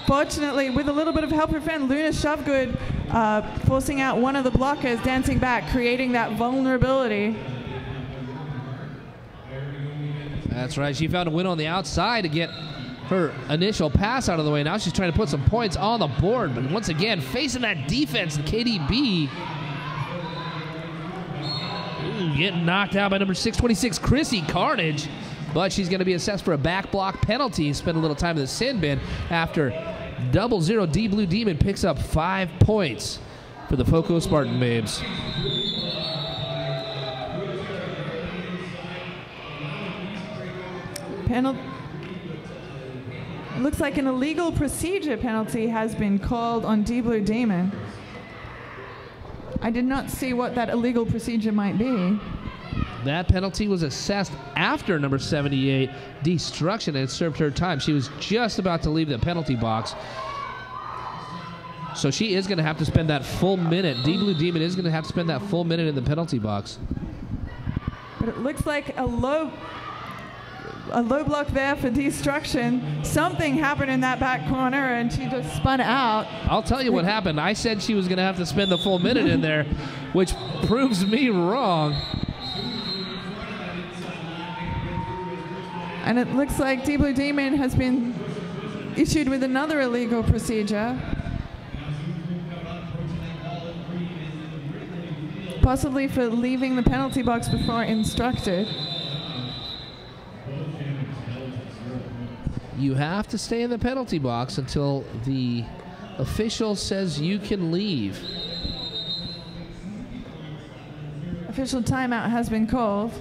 Fortunately, with a little bit of help her friend Luna Shovegood, forcing out one of the blockers, dancing back, creating that vulnerability. That's right. She found a win on the outside to get her initial pass out of the way. Now she's trying to put some points on the board, but once again, facing that defense, the KDB. Getting knocked out by number 626, Chrissy Carnage, but she's going to be assessed for a back block penalty. Spend a little time in the sin bin after 00 D Blue Demon picks up 5 points for the FoCo Spartan babes. It looks like an illegal procedure penalty has been called on D Blue Demon. I did not see what that illegal procedure might be. That penalty was assessed after number 78, Destruction, had served her time. She was just about to leave the penalty box. So she is going to have to spend that full minute. D Blue Demon is going to have to spend that full minute in the penalty box. But it looks like a low block there for Destruction. Something happened in that back corner and she just spun out. I'll tell you what happened. I said she was going to have to spend the full minute in there, which proves me wrong. And it looks like D Blue Demon has been issued with another illegal procedure. Possibly for leaving the penalty box before instructed. You have to stay in the penalty box until the official says you can leave. Official timeout has been called.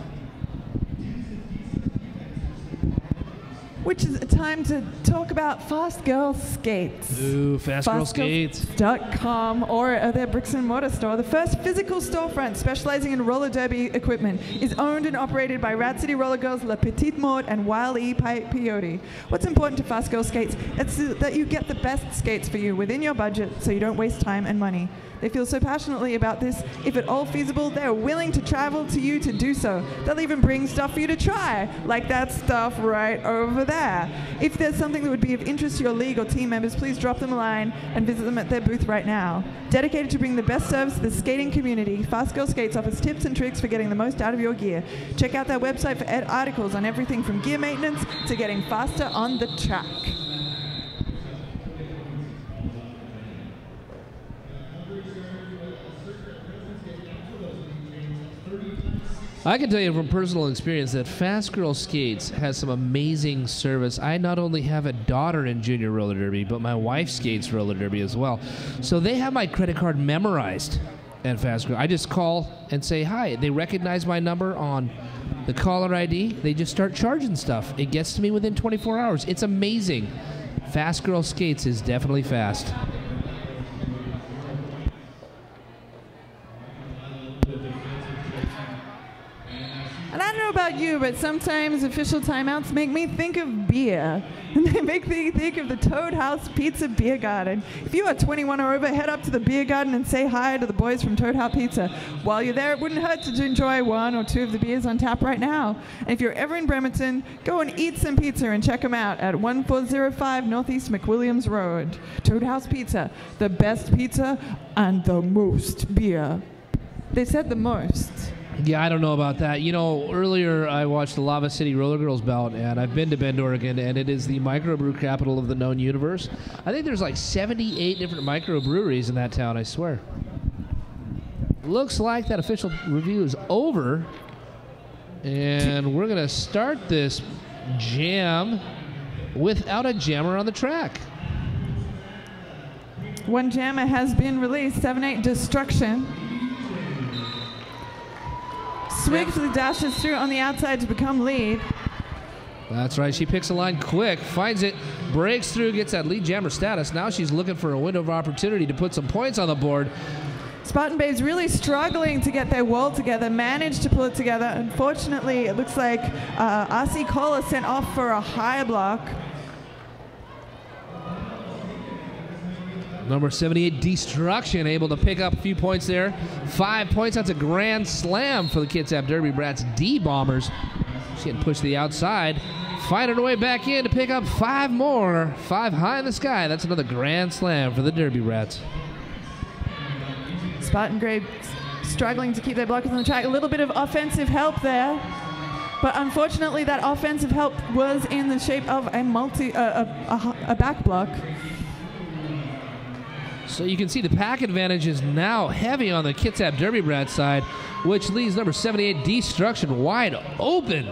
Which is a time to talk about Fast Girl Skates. Ooh, Fast Girl Skates. FastGirlSkates.com or their bricks and mortar store. The first physical storefront specializing in roller derby equipment is owned and operated by Rat City Roller Girls, La Petite Maud, and Wild E. Peyote. What's important to Fast Girl Skates? It's that you get the best skates for you within your budget so you don't waste time and money. They feel so passionately about this, if at all feasible, they're willing to travel to you to do so. They'll even bring stuff for you to try, like that stuff right over there. If there's something that would be of interest to your league or team members, please drop them a line and visit them at their booth right now. Dedicated to bring the best service to the skating community, Fast Girl Skates offers tips and tricks for getting the most out of your gear. Check out their website for articles on everything from gear maintenance to getting faster on the track. I can tell you from personal experience that Fast Girl Skates has some amazing service. I not only have a daughter in junior roller derby, but my wife skates roller derby as well. So they have my credit card memorized at Fast Girl. I just call and say hi. They recognize my number on the caller ID. They just start charging stuff. It gets to me within 24 hours. It's amazing. Fast Girl Skates is definitely fast. And I don't know about you, but sometimes official timeouts make me think of beer. And they make me think of the Toad House Pizza Beer Garden. If you are 21 or over, head up to the beer garden and say hi to the boys from Toad House Pizza. While you're there, it wouldn't hurt to enjoy 1 or 2 of the beers on tap right now. And if you're ever in Bremerton, go and eat some pizza and check them out at 1405 Northeast McWilliams Road. Toad House Pizza, the best pizza and the most beer. They said the most. Yeah, I don't know about that. You know, earlier I watched the Lava City Roller Girls bout, and I've been to Bend, Oregon, and it is the microbrew capital of the known universe. I think there's like 78 different microbreweries in that town, I swear. Looks like that official review is over, and we're going to start this jam without a jammer on the track. One jammer has been released, 7-8 Destruction. Swiftly dashes through on the outside to become lead. That's right. She picks a line quick, finds it, breaks through, gets that lead jammer status. Now she's looking for a window of opportunity to put some points on the board. Spartan Babes really struggling to get their wall together, managed to pull it together. Unfortunately, it looks like RC Cola sent off for a high block. Number 78, Destruction, able to pick up a few points there. 5 points. That's a grand slam for the Kitsap Derby Brats D-Bombers. She had pushed to the outside, finding her way back in to pick up 5 more. 5 high in the sky. That's another grand slam for the Derby Brats. Spartan Babes struggling to keep their blockers on the track. A little bit of offensive help there. But unfortunately, that offensive help was in the shape of a back block. So you can see the pack advantage is now heavy on the Kitsap Derby Brats side, which leaves number 78 Destruction wide open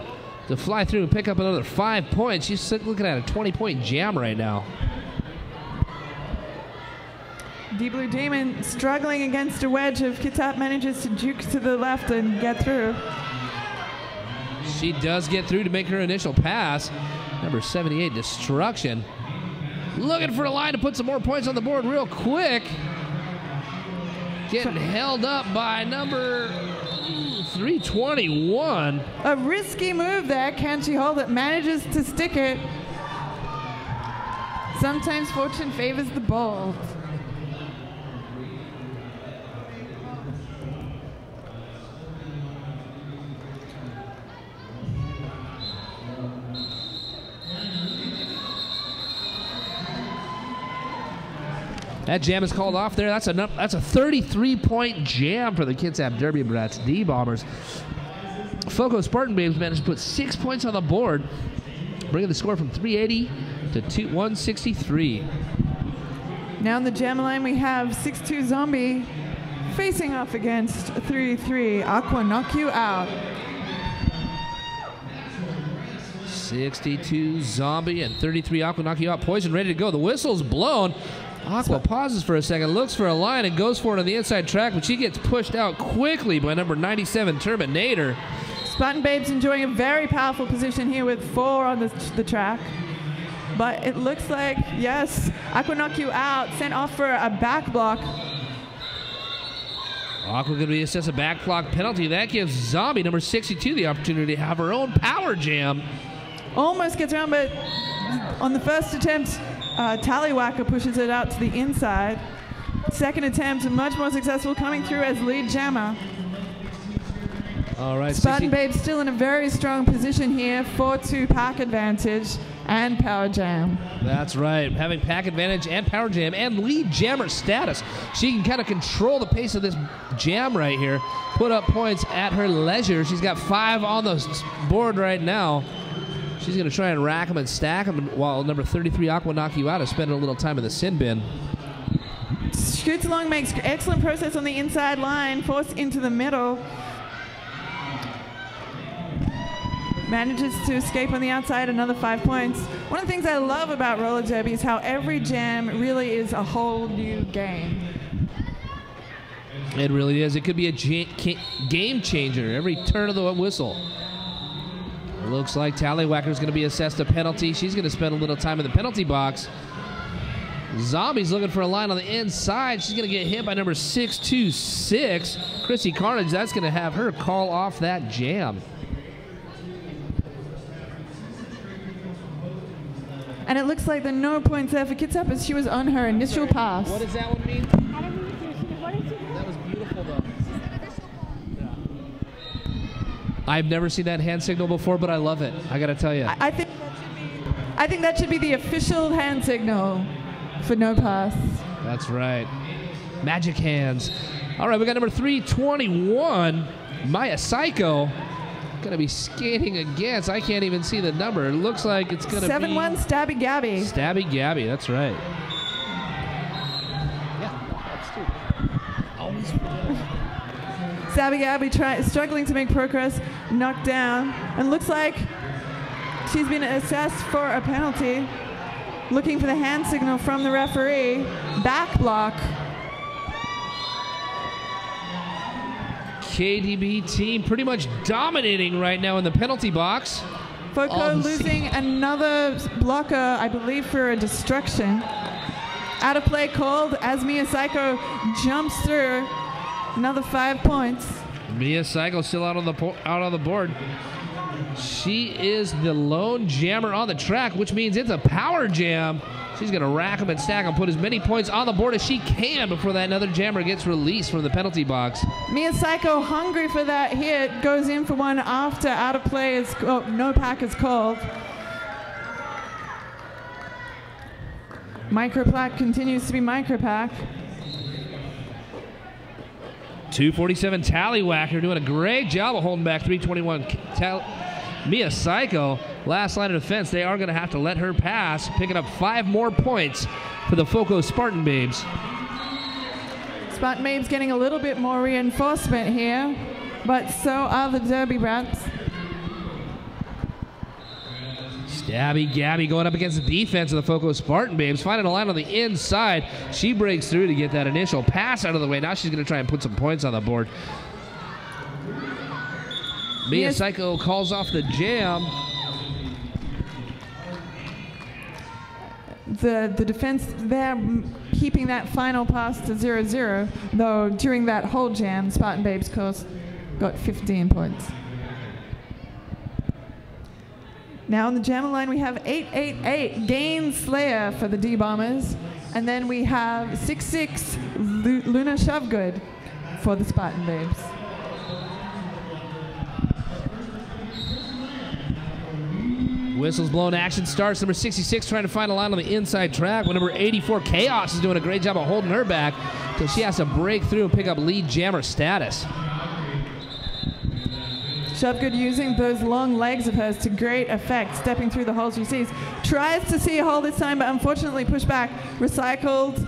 to fly through and pick up another 5 points. She's looking at a 20-point jam right now. Deep Blue Demon struggling against a wedge of Kitsap, manages to juke to the left and get through. She does get through to make her initial pass. Number 78 Destruction looking for a line to put some more points on the board real quick. Getting held up by number 321. A risky move there. Can she hold it? Manages to stick it. Sometimes fortune favors the bold. That jam is called off there. That's a 33-point jam for the Kitsap Derby Brats D-Bombers. FoCo Spartan Babes managed to put 6 points on the board, bringing the score from 380 to 163. Now in the jam line we have 6-2 Zombie facing off against 3-3 Aqua Knock You Out. 62 Zombie and 33 Aqua Knock You Out. Poison ready to go. The whistle's blown. Aqua pauses for a second, looks for a line, and goes for it on the inside track, but she gets pushed out quickly by number 97, Terminator. Spartan Babes enjoying a very powerful position here with 4 on the track. But it looks like, yes, Aqua Knock You Out, sent off for a back block. Aqua going to be assessed a back block penalty. That gives Zombie, number 62, the opportunity to have her own power jam. Almost gets around, but on the first attempt, Tallywhacker pushes it out to the inside. Second attempt, much more successful, coming through as lead jammer. All right, Spartan Babes still in a very strong position here, 4-2 pack advantage and power jam. That's right, having pack advantage and power jam and lead jammer status. She can kind of control the pace of this jam right here, put up points at her leisure. She's got 5 on the board right now. She's going to try and rack them and stack them while number 33 Aqua Knock You Out is spending a little time in the sin bin. Scoots along, makes excellent process on the inside line, forced into the middle. Manages to escape on the outside, another 5 points. One of the things I love about roller derby is how every jam really is a whole new game. It really is. It could be a game changer every turn of the whistle. Looks like Tallywhacker's going to be assessed a penalty. She's going to spend a little time in the penalty box. Zombie's looking for a line on the inside. She's going to get hit by number 626, Chrissy Carnage. That's going to have her call off that jam. And it looks like there are no points there for Kitsap as she was on her initial pass. What does that one mean? That was beautiful, though. I've never seen that hand signal before, but I love it. I got to tell you. I think that should be the official hand signal for no pass. That's right. Magic hands. All right, we got number 321, Maya Psycho. Going to be skating against, I can't even see the number. It looks like it's going to be 7-1 Stabby Gabby. Stabby Gabby, that's right. Stabby Gabby struggling to make progress, knocked down, and looks like she's been assessed for a penalty. Looking for the hand signal from the referee. Back block. KDB team pretty much dominating right now in the penalty box. FoCo losing another blocker, I believe, for a destruction. Out of play called as Mia Psycho jumps through. Another 5 points. Mia Psycho still out on the board. She is the lone jammer on the track, which means it's a power jam. She's going to rack them and stack them, put as many points on the board as she can before that another jammer gets released from the penalty box. Mia Psycho hungry for that hit, goes in for one after out of play is no pack is called. Micropack continues to be micropack. 247 Tallywhacker doing a great job of holding back 321 Mia Psycho. Last line of defense, they are going to have to let her pass, picking up 5 more points for the FoCo Spartan Babes. Spartan Babes getting a little bit more reinforcement here, but so are the Derby Brats. Stabby Gabby going up against the defense of the FoCo Spartan Babes, finding a line on the inside. She breaks through to get that initial pass out of the way. Now she's going to try and put some points on the board. Mia Psycho calls off the jam. The defense there keeping that final pass to 0-0, though during that whole jam, Spartan Babes got 15 points. Now on the jammer line we have 888 Gain Slayer for the D-Bombers, and then we have 6-6 Luna Shovegood for the Spartan Babes. Whistles blown, action starts. Number 66 trying to find a line on the inside track, when number 84 Chaos is doing a great job of holding her back until she has to break through and pick up lead jammer status. Shovegood using those long legs of hers to great effect, stepping through the holes she sees. Tries to see a hole this time, but unfortunately pushed back. Recycled.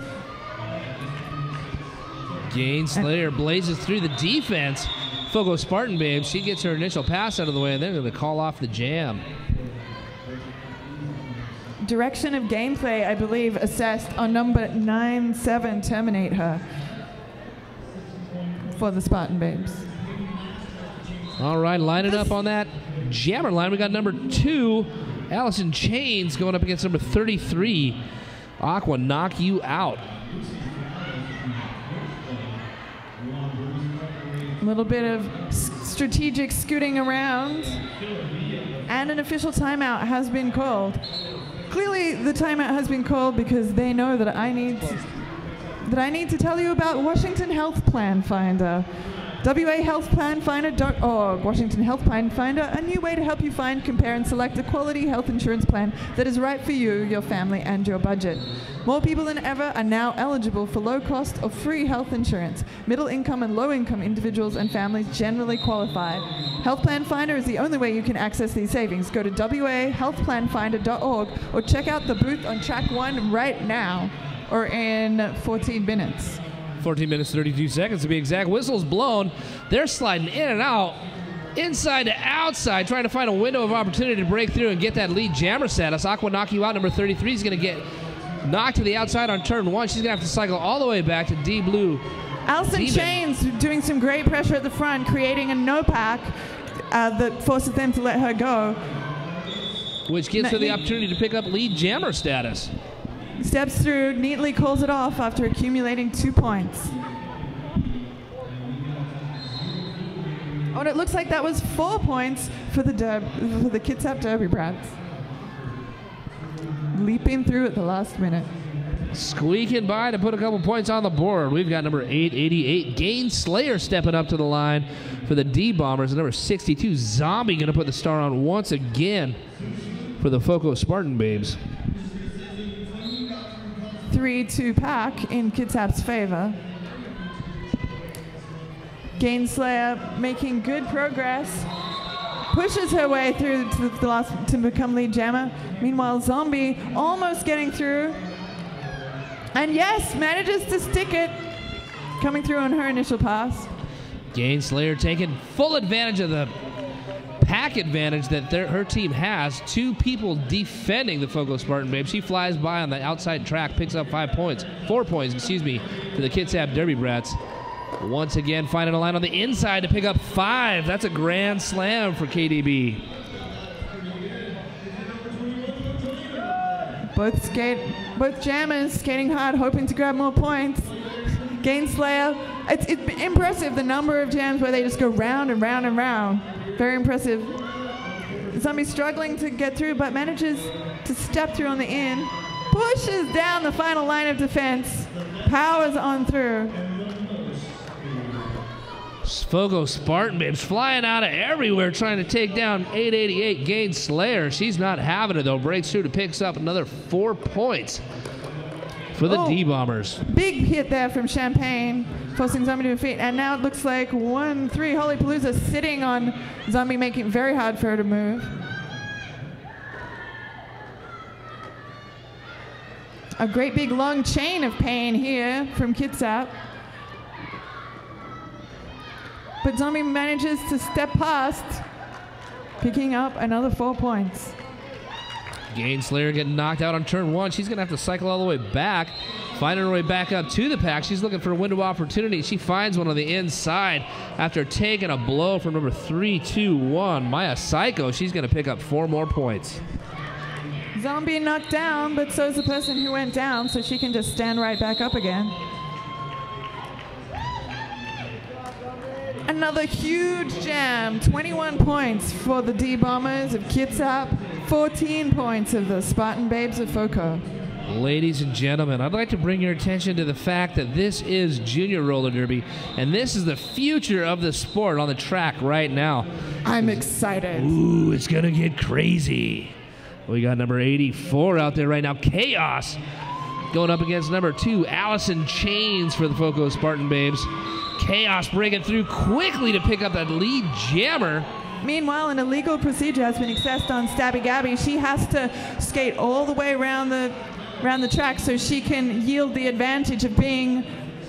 Gain Slayer blazes through the defense. FoCo Spartan Babes, she gets her initial pass out of the way, and they're going to call off the jam. Direction of gameplay, I believe, assessed on number 9-7, terminate her for the Spartan Babes. All right, lining up on that jammer line, we got number 2, Allison Chains, going up against number 33, Aqua Knock You Out. A little bit of strategic scooting around, and an official timeout has been called. Clearly, the timeout has been called because they know that I need to tell you about Washington Health Plan Finder. WAHealthPlanFinder.org. Washington Health Plan Finder, a new way to help you find, compare, and select a quality health insurance plan that is right for you, your family, and your budget. More people than ever are now eligible for low-cost or free health insurance. Middle-income and low-income individuals and families generally qualify. Health Plan Finder is the only way you can access these savings. Go to WAHealthPlanFinder.org or check out the booth on track 1 right now, or in 14 minutes. 14 minutes, 32 seconds to be exact. Whistles blown. They're sliding in and out, inside to outside, trying to find a window of opportunity to break through and get that lead jammer status. Aqua Knock You Out, number 33, is going to get knocked to the outside on turn 1. She's going to have to cycle all the way back to D-Blue. Allison Chains doing some great pressure at the front, creating a no-pack that forces them to let her go. Which gives her the opportunity to pick up lead jammer status. Steps through, neatly calls it off after accumulating 2 points. Oh, and it looks like that was 4 points for the Kitsap Derby Brats. Leaping through at the last minute. Squeaking by to put a couple points on the board. We've got number 888, Gain Slayer, stepping up to the line for the D-Bombers. And number 62, Zombie, going to put the star on once again for the FoCo Spartan Babes. 3-2 pack in Kitsap's favor. Gainslayer making good progress. Pushes her way through to the last to become lead jammer. Meanwhile, Zombie almost getting through. And yes, manages to stick it. Coming through on her initial pass. Gainslayer taking full advantage of the pack advantage that her team has. 2 people defending the FoCo Spartan babe. She flies by on the outside track, picks up 4 points, for the Kitsap Derby Brats. Once again, finding a line on the inside to pick up 5. That's a grand slam for KDB. Both jammers skating hard, hoping to grab more points. Gainslayer, it's impressive the number of jams where they just go round and round and round. Very impressive. Zombie struggling to get through, but manages to step through on the in. Pushes down the final line of defense. Powers on through. FoCo Spartan babes flying out of everywhere trying to take down 888 Gainslayer. She's not having it though. Breaks through to picks up another 4 points for the D-Bombers. Big hit there from Champagne, forcing Zombie to defeat. And now it looks like 1-3 Hollypalooza sitting on Zombie, making it very hard for her to move. A great big long chain of pain here from Kitsap. But Zombie manages to step past, picking up another 4 points. Gainslayer getting knocked out on turn 1. She's going to have to cycle all the way back, finding her way back up to the pack. She's looking for a window of opportunity. She finds one on the inside after taking a blow from number 321, Maya Psycho. She's going to pick up 4 more points. Zombie knocked down, but so is the person who went down, so she can just stand right back up again. Another huge jam, 21 points for the D-Bombers of Kitsap, 14 points of the Spartan Babes of FoCo. Ladies and gentlemen, I'd like to bring your attention to the fact that this is Junior Roller Derby, and this is the future of the sport on the track right now. I'm excited. Ooh, it's gonna get crazy. We got number 84 out there right now, Chaos, going up against number 2, Allison Chains for the FoCo Spartan Babes. Chaos breaking through quickly to pick up that lead jammer. Meanwhile, an illegal procedure has been assessed on Stabby Gabby. She has to skate all the way around the track so she can yield the advantage of being,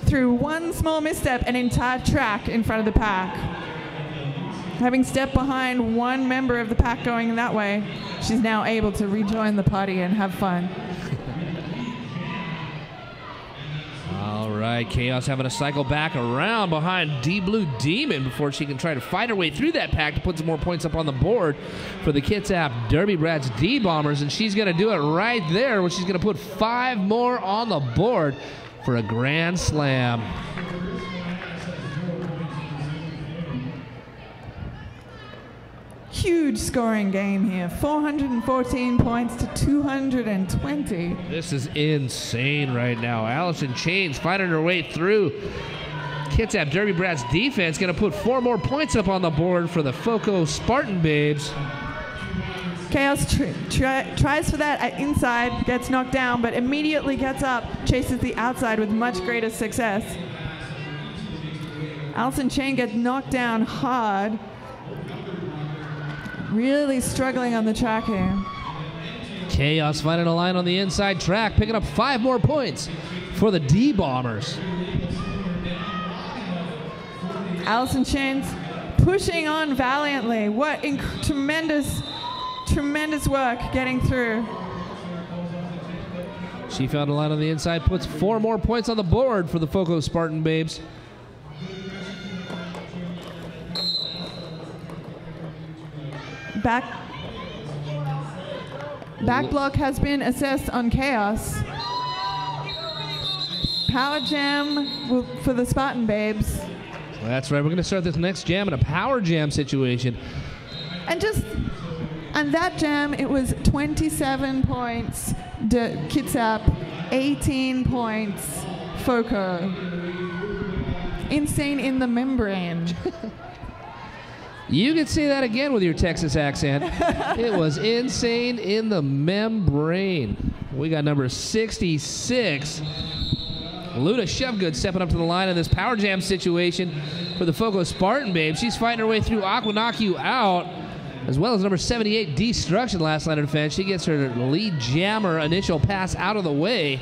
through one small misstep, an entire track in front of the pack. Having stepped behind one member of the pack going that way, she's now able to rejoin the party and have fun. All right, Chaos having to cycle back around behind D-Blue Demon before she can try to fight her way through that pack to put some more points up on the board for the Kitsap Derby Brats D-Bombers, and she's going to do it right there, where she's going to put 5 more on the board for a grand slam. Huge scoring game here, 414 points to 220. This is insane right now. Allison Chains fighting her way through. Kitsap Derby Brats defense going to put 4 more points up on the board for the FoCo Spartan Babes. Chaos tries for that inside, gets knocked down, but immediately gets up, chases the outside with much greater success. Allison Chain gets knocked down hard. Really struggling on the track here. Chaos finding a line on the inside track, picking up 5 more points for the D-Bombers. Allison Chains pushing on valiantly. What tremendous work getting through. She found a line on the inside, puts 4 more points on the board for the FoCo Spartan Babes. Back block has been assessed on Chaos. Power jam for the Spartan Babes. Well, that's right. We're going to start this next jam in a power jam situation. And that jam, it was 27 points Kitsap, 18 points FoCo. Insane in the membrane. You could say that again with your Texas accent. It was insane in the membrane. We got number 66, Luna Shovgood, stepping up to the line in this power jam situation. for the FoCo Spartan babe. She's fighting her way through Aqua Knock You Out, as well as number 78, Destruction, last line of defense. She gets her lead jammer initial pass out of the way.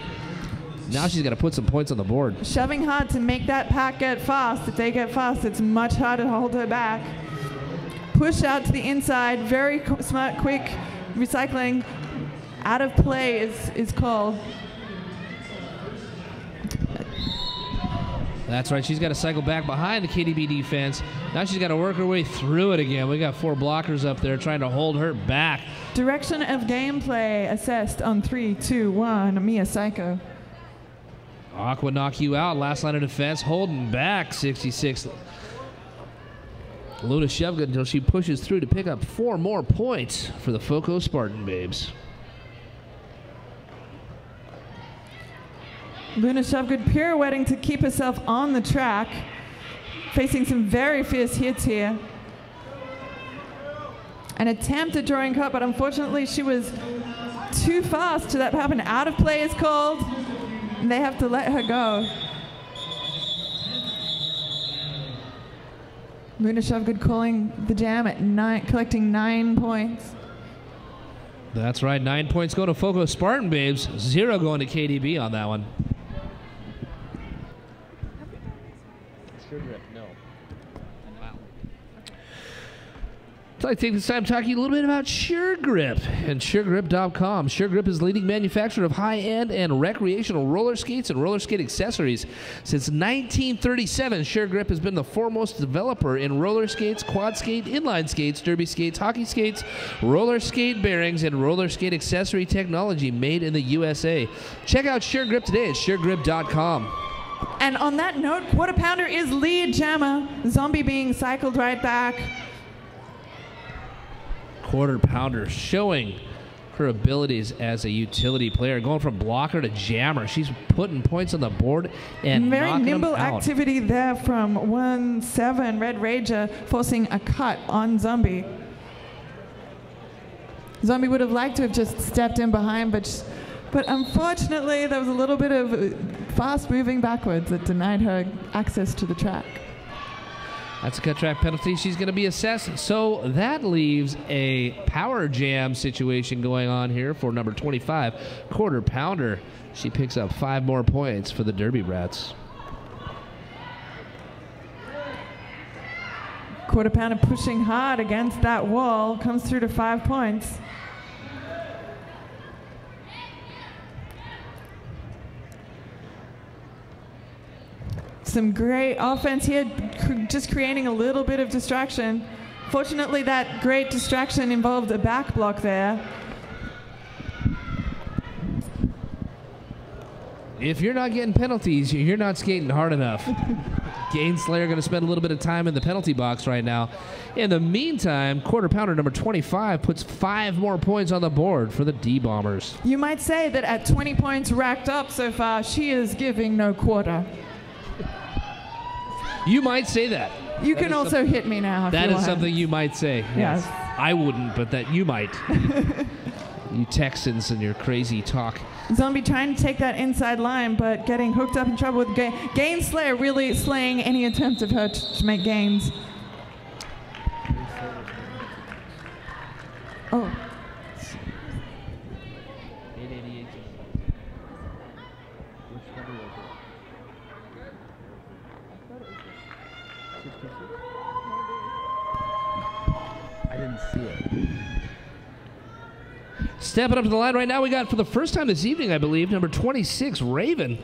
Now she's got to put some points on the board. Shoving hard to make that pack get fast. If they get fast, it's much harder to hold her back. Push out to the inside. Very smart, quick recycling. Out of play is called. That's right. She's got to cycle back behind the KDB defense. Now she's got to work her way through it again. We got 4 blockers up there trying to hold her back. Direction of gameplay assessed on 3, 2, 1. Mia Psycho. Aqua Knock You Out. Last line of defense. Holding back 66. Luna Shovgun until she pushes through to pick up 4 more points for the FoCo Spartan babes. Luna Shovgood pirouetting to keep herself on the track, facing some very fierce hits here. An attempt at drawing cut, but unfortunately she was too fast to that happen. Out of play is called, and they have to let her go. Luna Shovgood calling the jam at 9, collecting 9 points. That's right, 9 points go to FoCo Spartan babes, 0 going to KDB on that one. I'd like to take this time talking a little bit about SureGrip and SureGrip.com. SureGrip is the leading manufacturer of high-end and recreational roller skates and roller skate accessories. Since 1937, SureGrip has been the foremost developer in roller skates, quad skate, inline skates, derby skates, hockey skates, roller skate bearings, and roller skate accessory technology made in the USA. Check out SureGrip today at SureGrip.com. And on that note, Quarter Pounder is lead jammer. Zombie being cycled right back. Quarter Pounder showing her abilities as a utility player, going from blocker to jammer. She's putting points on the board and very knocking nimble them out. activity there from 1-7 Red Rager, forcing a cut on Zombie. Zombie would have liked to have just stepped in behind, but unfortunately there was a little bit of fast moving backwards that denied her access to the track. That's a cut track penalty. She's going to be assessed. So that leaves a power jam situation going on here for number 25, Quarter Pounder. She picks up 5 more points for the Derby Brats. Quarter Pounder pushing hard against that wall, comes through to 5 points. Some great offense here, just creating a little bit of distraction. Fortunately, that great distraction involved a back block there. If you're not getting penalties, you're not skating hard enough. Gainslayer going to spend a little bit of time in the penalty box right now. In the meantime, Quarter Pounder number 25 puts 5 more points on the board for the D-Bombers. You might say that at 20 points racked up so far, she is giving no quarter. You might say that. You can also hit me now if that you is want. something you might say. Yes. I wouldn't, but that you might. You Texans and your crazy talk. Zombie trying to take that inside line, but getting hooked up in trouble with Gainslayer, really slaying any attempt of her to make gains. Oh. I didn't see it. Stepping up to the line right now, we got for the first time this evening, I believe, number 26, Raven,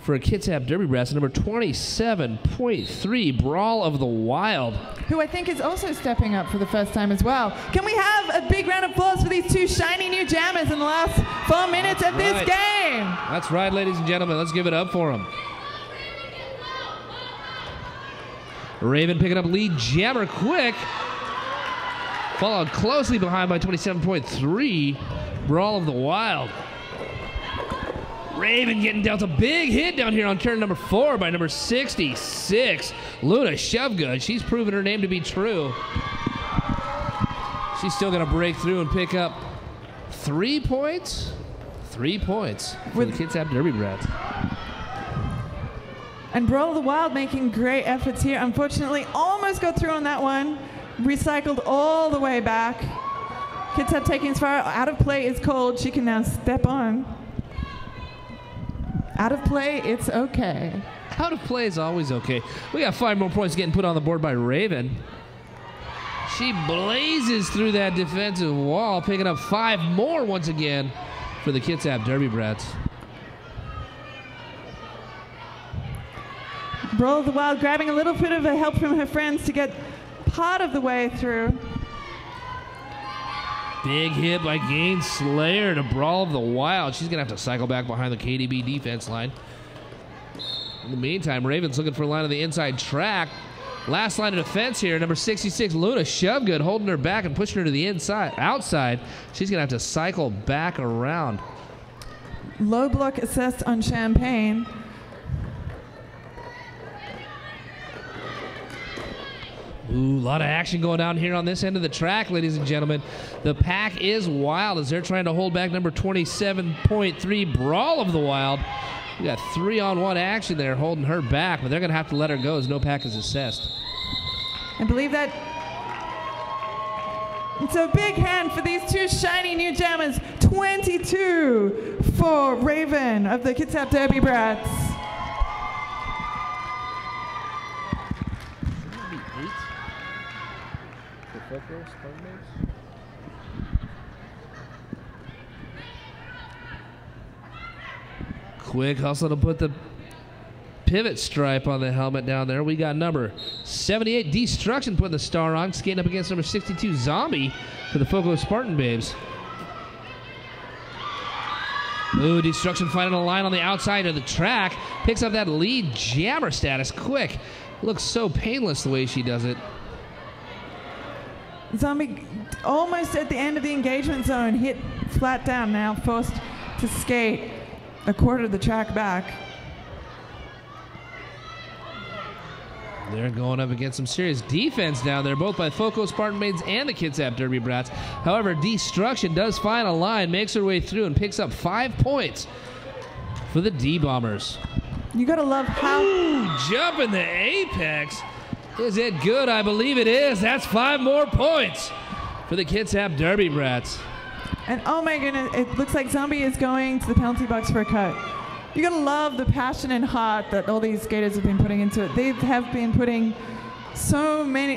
for a Kitsap Derby Brats, number 27.3, Brawl of the Wild, who I think is also stepping up for the first time as well. Can we have a big round of applause for these 2 shiny new jammers in the last 4 minutes of this game? That's right, ladies and gentlemen. Let's give it up for them. Raven picking up lead jammer quick. Followed closely behind by 27.3, Brawl of the Wild. Raven getting dealt a big hit down here on turn number 4 by number 66, Luna Shovgood. She's proven her name to be true. She's still going to break through and pick up 3 points. 3 points for the Kitsap Derby Brats. And Brawl of the Wild making great efforts here. Unfortunately, almost got through on that one. Recycled all the way back. Kitsap taking as far. Out of play is called. She can now step on. Out of play, it's okay. Out of play is always okay. We got 5 more points getting put on the board by Raven. She blazes through that defensive wall, picking up 5 more once again for the Kitsap Derby Brats. Brawl of the Wild grabbing a little bit of help from her friends to get part of the way through. Big hit by Gain Slayer to Brawl of the Wild. She's going to have to cycle back behind the KDB defense line. In the meantime, Raven's looking for a line on the inside track. Last line of defense here, number 66, Luna Shovegood, holding her back and pushing her to the outside. She's going to have to cycle back around. Low block assessed on Champagne. Ooh, a lot of action going down here on this end of the track, ladies and gentlemen. The pack is wild as they're trying to hold back number 27.3, Brawl of the Wild. We got 3-on-1 action there holding her back, but they're going to have to let her go as no pack is assessed. I believe that it's a big hand for these 2 shiny new jammers. 22 for Raven of the Kitsap Derby Brats. FoCo Spartan. Quick hustle to put the pivot stripe on the helmet down there. We got number 78, Destruction, putting the star on, skating up against number 62, Zombie, for the FoCo Spartan babes. Ooh, Destruction finding a line on the outside of the track. Picks up that lead jammer status quick. Looks so painless the way she does it. Zombie almost at the end of the engagement zone, hit flat down now, forced to skate a quarter of the track back. They're going up against some serious defense down there, both by FoCo Spartan Maidens and the Kitsap Derby Brats. However, Destruction does find a line, makes her way through, and picks up 5 points for the D-Bombers. You gotta love how... Ooh, jump in the apex. Is it good? I believe it is. That's 5 more points for the Kitsap Derby Brats. And oh my goodness, it looks like Zombie is going to the penalty box for a cut. You gotta love the passion and heart that all these skaters have been putting into it. They have been putting so many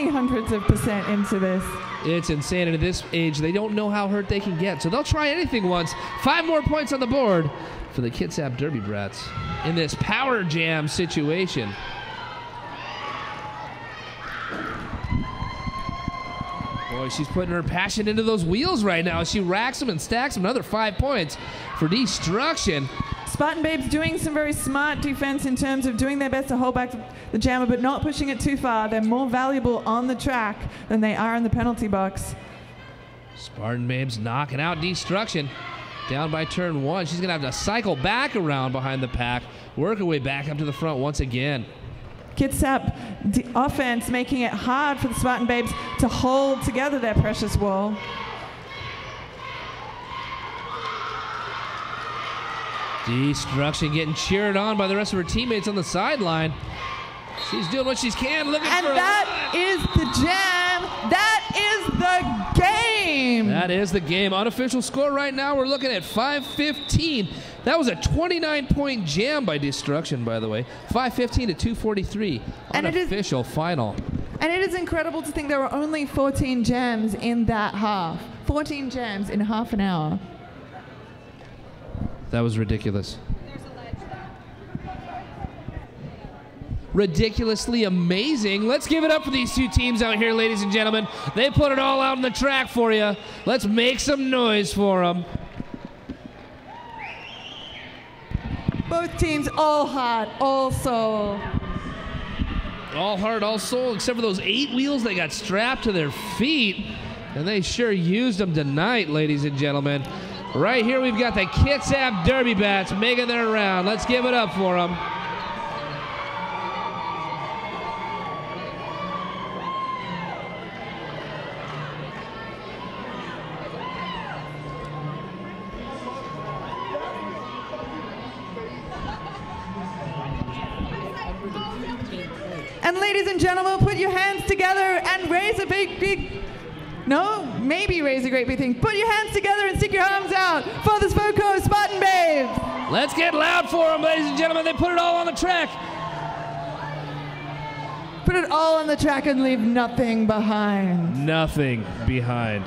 hundreds of % into this. It's insane, and at this age, they don't know how hurt they can get, so they'll try anything once. 5 more points on the board for the Kitsap Derby Brats in this power jam situation. Boy, she's putting her passion into those wheels right now. She racks them and stacks them. Another 5 points for Destruction. Spartan Babes doing some very smart defense in terms of doing their best to hold back the jammer, but not pushing it too far. They're more valuable on the track than they are in the penalty box. Spartan Babes knocking out Destruction. Down by turn 1. She's going to have to cycle back around behind the pack, work her way back up to the front once again. Kitsap offense making it hard for the Spartan Babes to hold together their precious wall. Destruction getting cheered on by the rest of her teammates on the sideline. She's doing what she can, looking and for that is the jam. That is the game. That is the game. Unofficial score right now, we're looking at 5:15. That was a 29-point jam by Destruction, by the way. 5:15 to 2:43. Unofficial final. And it is incredible to think there were only 14 jams in that half. 14 jams in half an hour. That was ridiculous. Ridiculously amazing. Let's give it up for these 2 teams out here, ladies and gentlemen. They put it all out on the track for you. Let's make some noise for them. Both teams all heart, all soul. All heart, all soul, except for those 8 wheels they got strapped to their feet. And they sure used them tonight, ladies and gentlemen. Right here we've got the Kitsap Derby Brats making their round. Let's give it up for them. And ladies and gentlemen, put your hands together and raise a maybe raise a great big thing. Put your hands together and stick your arms out for this FoCo Spartan babes. Let's get loud for them, ladies and gentlemen. They put it all on the track. Put it all on the track and leave nothing behind. Nothing behind.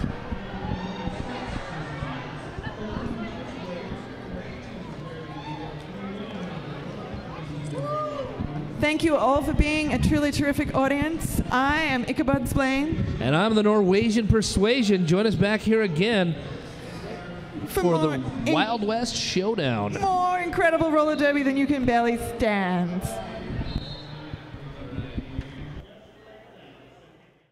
Thank you all for being a truly terrific audience. I am Ichabod Splain. And I'm the Norwegian Persuasion. Join us back here again for the Wild West Showdown. More incredible roller derby than you can barely stand.